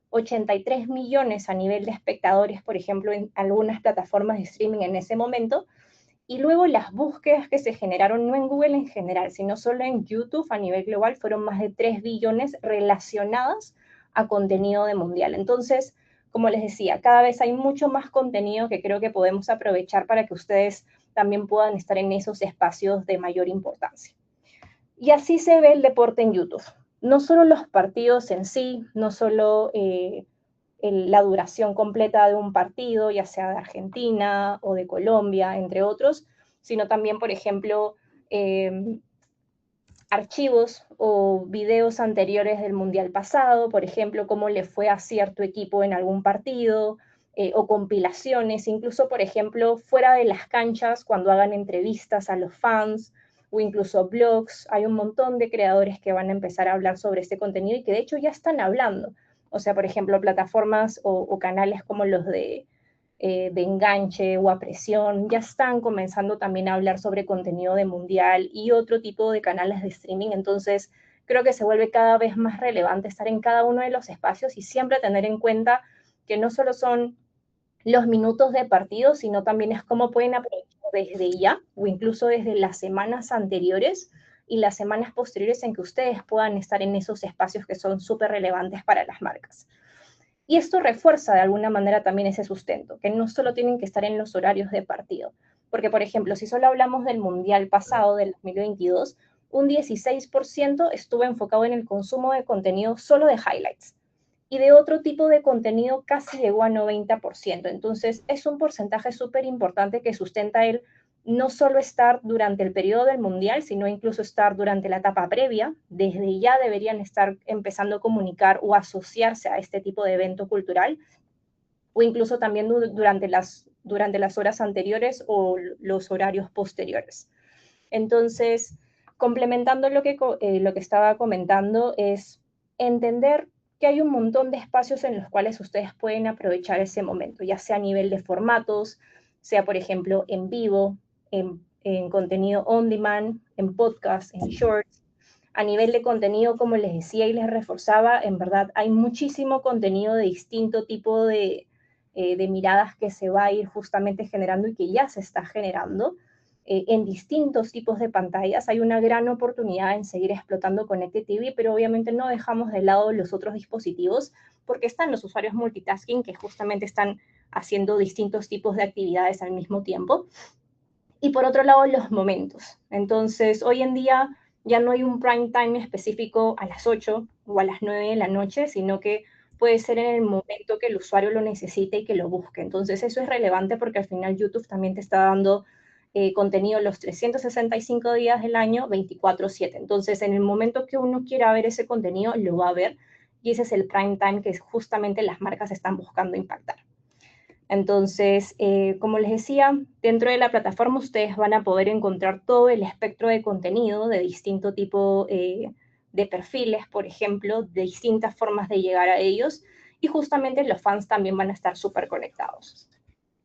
J: 83 millones a nivel de espectadores, por ejemplo, en algunas plataformas de streaming en ese momento, y luego las búsquedas que se generaron, no en Google en general, sino solo en YouTube a nivel global, fueron más de 3 billones relacionadas a contenido de mundial. Entonces, como les decía, cada vez hay mucho más contenido que creo que podemos aprovechar para que ustedes también puedan estar en esos espacios de mayor importancia. Y así se ve el deporte en YouTube. No solo los partidos en sí, no solo la duración completa de un partido, ya sea de Argentina o de Colombia, entre otros, sino también, por ejemplo, archivos o videos anteriores del Mundial pasado, por ejemplo, cómo le fue a cierto equipo en algún partido, o compilaciones, incluso, por ejemplo, fuera de las canchas, cuando hagan entrevistas a los fans, o incluso blogs. Hay un montón de creadores que van a empezar a hablar sobre este contenido y que de hecho ya están hablando. O sea, por ejemplo, plataformas o canales como los de Enganche o A Presión ya están comenzando también a hablar sobre contenido de mundial y otro tipo de canales de streaming. Entonces, creo que se vuelve cada vez más relevante estar en cada uno de los espacios y siempre tener en cuenta que no solo son los minutos de partido, sino también es cómo pueden aprovechar desde ya o incluso desde las semanas anteriores y las semanas posteriores en que ustedes puedan estar en esos espacios que son súper relevantes para las marcas. Y esto refuerza de alguna manera también ese sustento, que no solo tienen que estar en los horarios de partido. Porque, por ejemplo, si solo hablamos del Mundial pasado, del 2022, un 16% estuvo enfocado en el consumo de contenido solo de highlights. Y de otro tipo de contenido casi llegó a 90%. Entonces, es un porcentaje súper importante que sustenta el no solo estar durante el periodo del Mundial, sino incluso estar durante la etapa previa. Desde ya deberían estar empezando a comunicar o asociarse a este tipo de evento cultural, o incluso también durante las horas anteriores o los horarios posteriores. Entonces, complementando lo que estaba comentando, es entender que hay un montón de espacios en los cuales ustedes pueden aprovechar ese momento, ya sea a nivel de formatos, sea por ejemplo en vivo, en contenido on demand, en podcast, en shorts. A nivel de contenido, como les decía y les reforzaba, en verdad hay muchísimo contenido de distinto tipo de miradas que se va a ir justamente generando y que ya se está generando. En distintos tipos de pantallas. Hay una gran oportunidad en seguir explotando Connected TV, pero obviamente no dejamos de lado los otros dispositivos porque están los usuarios multitasking que justamente están haciendo distintos tipos de actividades al mismo tiempo. Y por otro lado, los momentos. Entonces, hoy en día ya no hay un prime time específico a las 8 o a las 9 de la noche, sino que puede ser en el momento que el usuario lo necesite y que lo busque. Entonces, eso es relevante porque al final YouTube también te está dando contenido los 365 días del año, 24/7. Entonces, en el momento que uno quiera ver ese contenido, lo va a ver. Y ese es el prime time que justamente las marcas están buscando impactar. Entonces, como les decía, dentro de la plataforma ustedes van a poder encontrar todo el espectro de contenido de distinto tipo de perfiles, por ejemplo, de distintas formas de llegar a ellos. Y justamente los fans también van a estar súper conectados.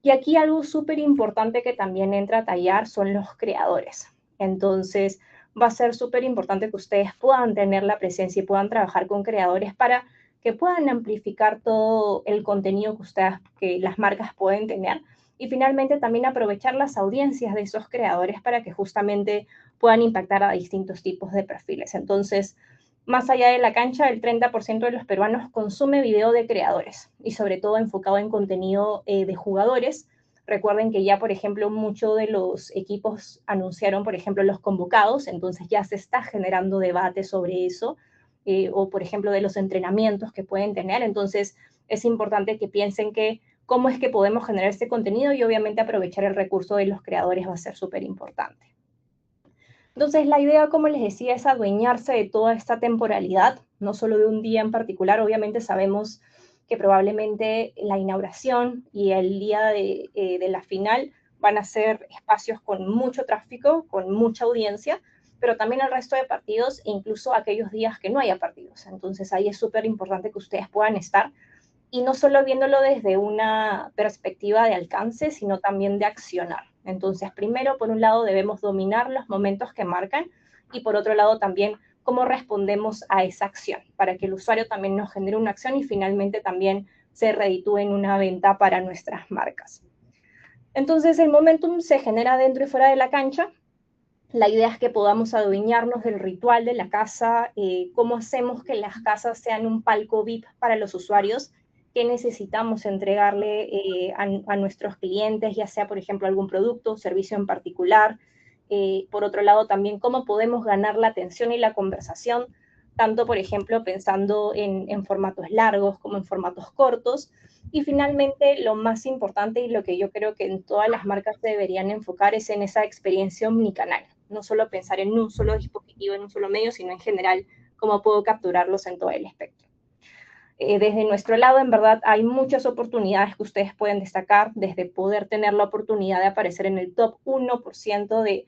J: Y aquí algo súper importante que también entra a tallar son los creadores. Entonces, va a ser súper importante que ustedes puedan tener la presencia y puedan trabajar con creadores para que puedan amplificar todo el contenido que las marcas pueden tener. Y finalmente también aprovechar las audiencias de esos creadores para que justamente puedan impactar a distintos tipos de perfiles. Entonces, más allá de la cancha, el 30% de los peruanos consume video de creadores y sobre todo enfocado en contenido de jugadores. Recuerden que ya, por ejemplo, muchos de los equipos anunciaron, por ejemplo, los convocados, entonces ya se está generando debate sobre eso, o, por ejemplo, de los entrenamientos que pueden tener. Entonces, es importante que piensen que cómo es que podemos generar este contenido y obviamente aprovechar el recurso de los creadores va a ser súper importante. Entonces, la idea, como les decía, es adueñarse de toda esta temporalidad, no solo de un día en particular. Obviamente sabemos que probablemente la inauguración y el día de la final van a ser espacios con mucho tráfico, con mucha audiencia, pero también el resto de partidos e incluso aquellos días que no haya partidos. Entonces, ahí es súper importante que ustedes puedan estar y no solo viéndolo desde una perspectiva de alcance, sino también de accionar. Entonces, primero, por un lado, debemos dominar los momentos que marcan y por otro lado también cómo respondemos a esa acción, para que el usuario también nos genere una acción y finalmente también se reditúe en una venta para nuestras marcas. Entonces, el momentum se genera dentro y fuera de la cancha. La idea es que podamos adueñarnos del ritual de la casa, cómo hacemos que las casas sean un palco VIP para los usuarios, qué necesitamos entregarle a nuestros clientes, ya sea, por ejemplo, algún producto o servicio en particular. Por otro lado, también cómo podemos ganar la atención y la conversación, tanto, por ejemplo, pensando en formatos largos como en formatos cortos. Y finalmente, lo más importante y lo que yo creo que en todas las marcas se deberían enfocar es en esa experiencia omnicanal. No solo pensar en un solo dispositivo, en un solo medio, sino en general cómo puedo capturarlos en todo el espectro. Desde nuestro lado, en verdad, hay muchas oportunidades que ustedes pueden destacar, desde poder tener la oportunidad de aparecer en el top 1% de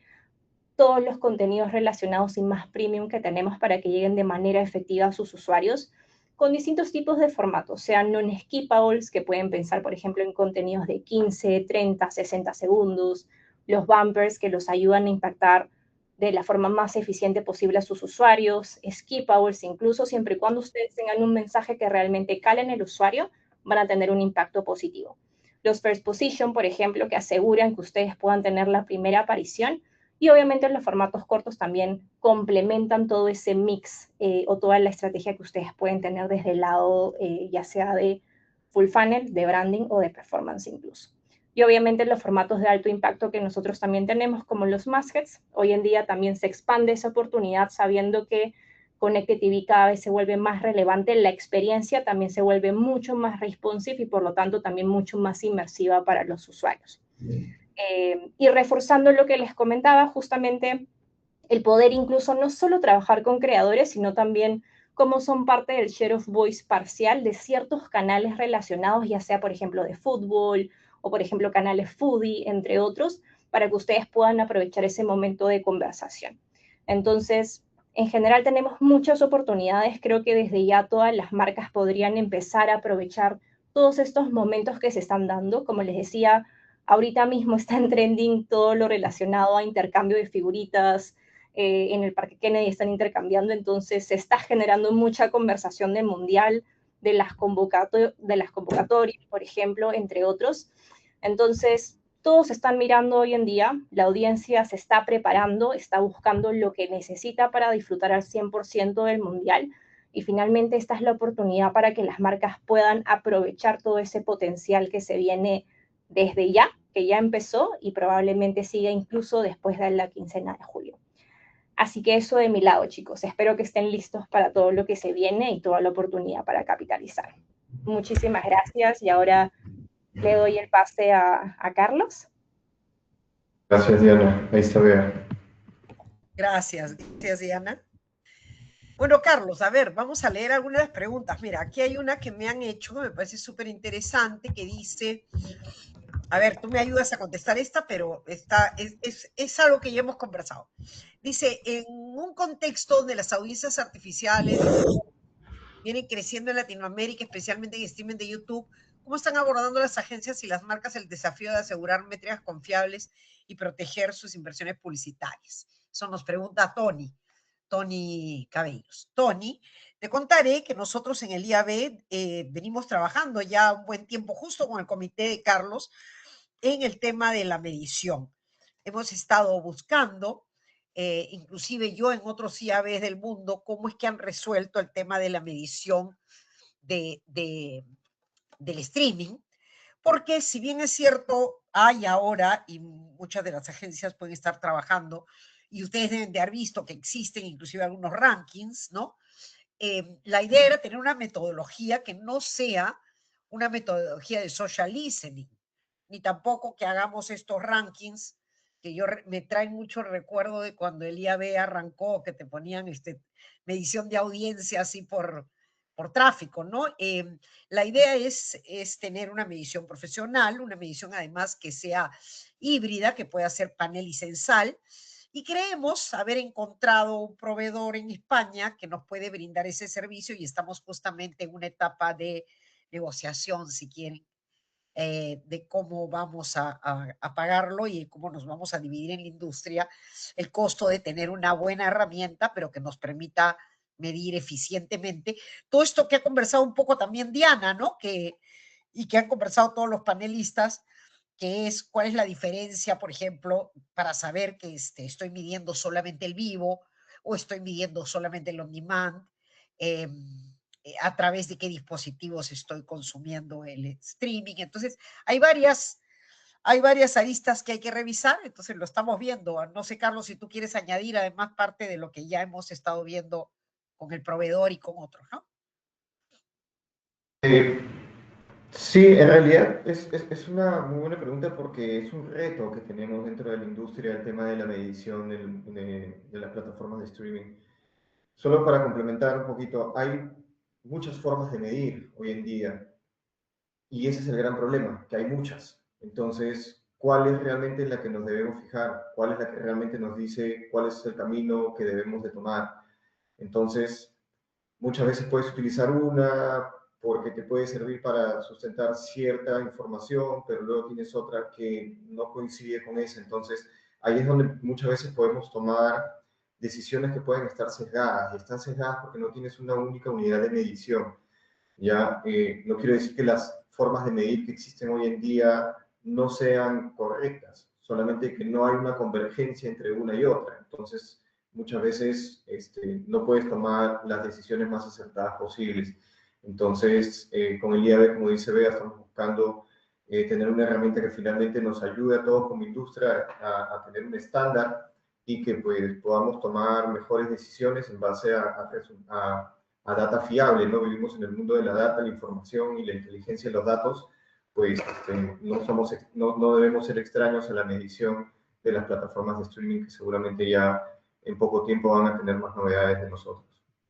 J: todos los contenidos relacionados y más premium que tenemos para que lleguen de manera efectiva a sus usuarios, con distintos tipos de formatos, sean non-skippables, que pueden pensar, por ejemplo, en contenidos de 15, 30, 60 segundos, los bumpers, que los ayudan a impactar de la forma más eficiente posible a sus usuarios, skippables, incluso siempre y cuando ustedes tengan un mensaje que realmente cale en el usuario, van a tener un impacto positivo. Los first position, por ejemplo, que aseguran que ustedes puedan tener la primera aparición, y obviamente los formatos cortos también complementan todo ese mix o toda la estrategia que ustedes pueden tener desde el lado ya sea de full funnel, de branding o de performance incluso. Y obviamente los formatos de alto impacto que nosotros también tenemos, como los mastheads, hoy en día también se expande esa oportunidad sabiendo que Connected TV cada vez se vuelve más relevante, la experiencia también se vuelve mucho más responsive y por lo tanto también mucho más inmersiva para los usuarios. Y reforzando lo que les comentaba, justamente el poder incluso no solo trabajar con creadores, sino también cómo son parte del share of voice parcial de ciertos canales relacionados, ya sea, por ejemplo, de fútbol o, por ejemplo, canales foodie, entre otros, para que ustedes puedan aprovechar ese momento de conversación. Entonces, en general tenemos muchas oportunidades. Creo que desde ya todas las marcas podrían empezar a aprovechar todos estos momentos que se están dando. Como les decía, ahorita mismo está en trending todo lo relacionado a intercambio de figuritas. En el Parque Kennedy están intercambiando, entonces se está generando mucha conversación del Mundial, de las convocatorias, por ejemplo, entre otros. Entonces, todos están mirando hoy en día, la audiencia se está preparando, está buscando lo que necesita para disfrutar al 100% del Mundial, y finalmente esta es la oportunidad para que las marcas puedan aprovechar todo ese potencial que se viene desde ya, que ya empezó y probablemente siga incluso después de la quincena de julio. Así que eso de mi lado, chicos. Espero que estén listos para todo lo que se viene y toda la oportunidad para capitalizar. Muchísimas gracias y ahora le doy el pase a Carlos.
B: Gracias, Diana. Ahí está, Bea.
A: Gracias, Diana. Bueno, Carlos, a ver, vamos a leer algunas de las preguntas. Mira, aquí hay una que me han hecho, me parece súper interesante, que dice, a ver, tú me ayudas a contestar esta, pero es algo que ya hemos conversado. Dice, en un contexto donde las audiencias artificiales vienen creciendo en Latinoamérica, especialmente en streaming de YouTube, ¿Cómo están abordando las agencias y las marcas el desafío de asegurar métricas confiables y proteger sus inversiones publicitarias? Eso nos pregunta Tony Cabellos. Tony, te contaré que nosotros en el IAB venimos trabajando ya un buen tiempo justo con el comité de Carlos en el tema de la medición. Hemos estado buscando, inclusive yo en otros IABs del mundo, cómo es que han resuelto el tema de la medición del streaming, porque si bien es cierto, hay ahora, y muchas de las agencias pueden estar trabajando, y ustedes deben de haber visto que existen inclusive algunos rankings, ¿no? La idea era tener una metodología que no sea una metodología de social listening, ni tampoco que hagamos estos rankings que me traen mucho recuerdo de cuando el IAB arrancó, que te ponían medición de audiencia así por tráfico, ¿no? La idea es tener una medición profesional, una medición además que sea híbrida, que pueda ser panel y censal, y creemos haber encontrado un proveedor en España que nos puede brindar ese servicio y estamos justamente en una etapa de negociación, si quieren, de cómo vamos a pagarlo y cómo nos vamos a dividir en la industria el costo de tener una buena herramienta, pero que nos permita medir eficientemente. Todo esto que ha conversado un poco también Diana, ¿no? Y que han conversado todos los panelistas, que es cuál es la diferencia, por ejemplo, para saber que estoy midiendo solamente el vivo o estoy midiendo solamente el on demand, a través de qué dispositivos estoy consumiendo el streaming. Entonces, hay varias aristas que hay que revisar, entonces lo estamos viendo. No sé, Carlos, si tú quieres añadir además parte de lo que ya hemos estado viendo con el proveedor y con otros, ¿no?
B: Sí, en realidad es una muy buena pregunta porque es un reto que tenemos dentro de la industria el tema de la medición de las plataformas de streaming. Solo para complementar un poquito, hay muchas formas de medir hoy en día y ese es el gran problema, que hay muchas. Entonces, ¿cuál es realmente la que nos debemos fijar? ¿Cuál es la que realmente nos dice cuál es el camino que debemos de tomar? Entonces, muchas veces puedes utilizar una porque te puede servir para sustentar cierta información, pero luego tienes otra que no coincide con esa. Entonces, ahí es donde muchas veces podemos tomar decisiones que pueden estar sesgadas, y están sesgadas porque no tienes una única unidad de medición. Ya, no quiero decir que las formas de medir que existen hoy en día no sean correctas, solamente que no hay una convergencia entre una y otra. Entonces, muchas veces no puedes tomar las decisiones más acertadas posibles. Entonces, con el IAB, como dice Bea, estamos buscando tener una herramienta que finalmente nos ayude a todos como industria a tener un estándar y que pues, podamos tomar mejores decisiones en base a data fiable, ¿no? Vivimos en el mundo de la data, la información y la inteligencia de los datos, pues no debemos ser extraños a la medición de las plataformas de streaming que seguramente ya en poco tiempo van a tener más novedades de nosotros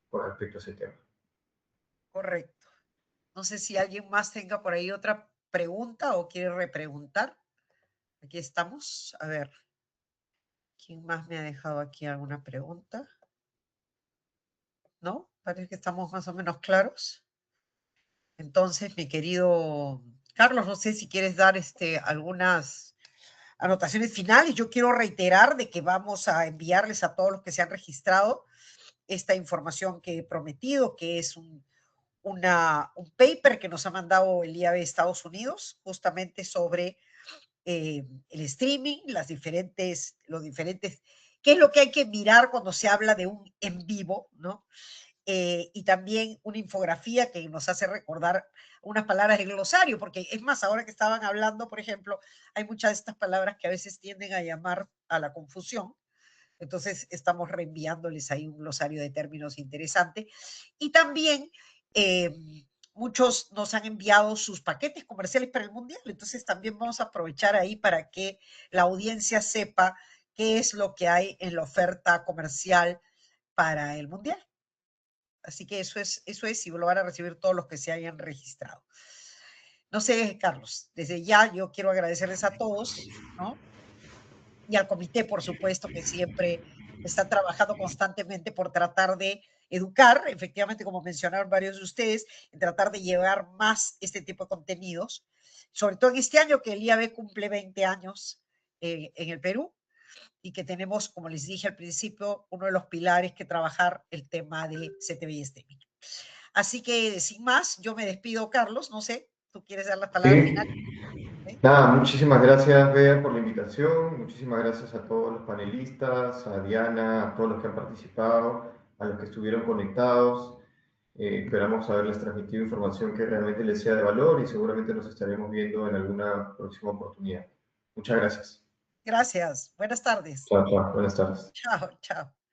B: con respecto a ese tema.
A: Correcto. No sé si alguien más tenga por ahí otra pregunta o quiere repreguntar. Aquí estamos. A ver, ¿quién más me ha dejado aquí alguna pregunta? ¿No? Parece que estamos más o menos claros. Entonces, mi querido Carlos, no sé si quieres dar algunas anotaciones finales. Yo quiero reiterar de que vamos a enviarles a todos los que se han registrado esta información que he prometido, que es un paper que nos ha mandado el IAB de Estados Unidos, justamente sobre el streaming, los diferentes, qué es lo que hay que mirar cuando se habla de un en vivo, ¿no? Y también una infografía que nos hace recordar unas palabras del glosario, porque es más, ahora que estaban hablando, por ejemplo, hay muchas de estas palabras que a veces tienden a llamar a la confusión. Entonces, estamos reenviándoles ahí un glosario de términos interesante. Y también muchos nos han enviado sus paquetes comerciales para el Mundial. Entonces, también vamos a aprovechar ahí para que la audiencia sepa qué es lo que hay en la oferta comercial para el Mundial. Así que eso es, y lo van a recibir todos los que se hayan registrado. No sé, Carlos, desde ya yo quiero agradecerles a todos, ¿no? Y al comité, por supuesto, que siempre está trabajando constantemente por tratar de educar, efectivamente, como mencionaron varios de ustedes, en tratar de llevar más este tipo de contenidos, sobre todo en este año que el IAB cumple 20 años en el Perú, y que tenemos, como les dije al principio, uno de los pilares que trabajar el tema de CTV y STEMI. Así que, sin más, yo me despido, Carlos, no sé, ¿tú quieres dar las palabras finales?
B: ¿Sí? Nada, muchísimas gracias, Bea, por la invitación, muchísimas gracias a todos los panelistas, a Diana, a todos los que han participado, a los que estuvieron conectados. Esperamos haberles transmitido información que realmente les sea de valor y seguramente nos estaremos viendo en alguna próxima oportunidad. Muchas gracias.
A: Gracias. Buenas tardes.
B: Chao, chao. Buenas tardes.
A: Chao, chao.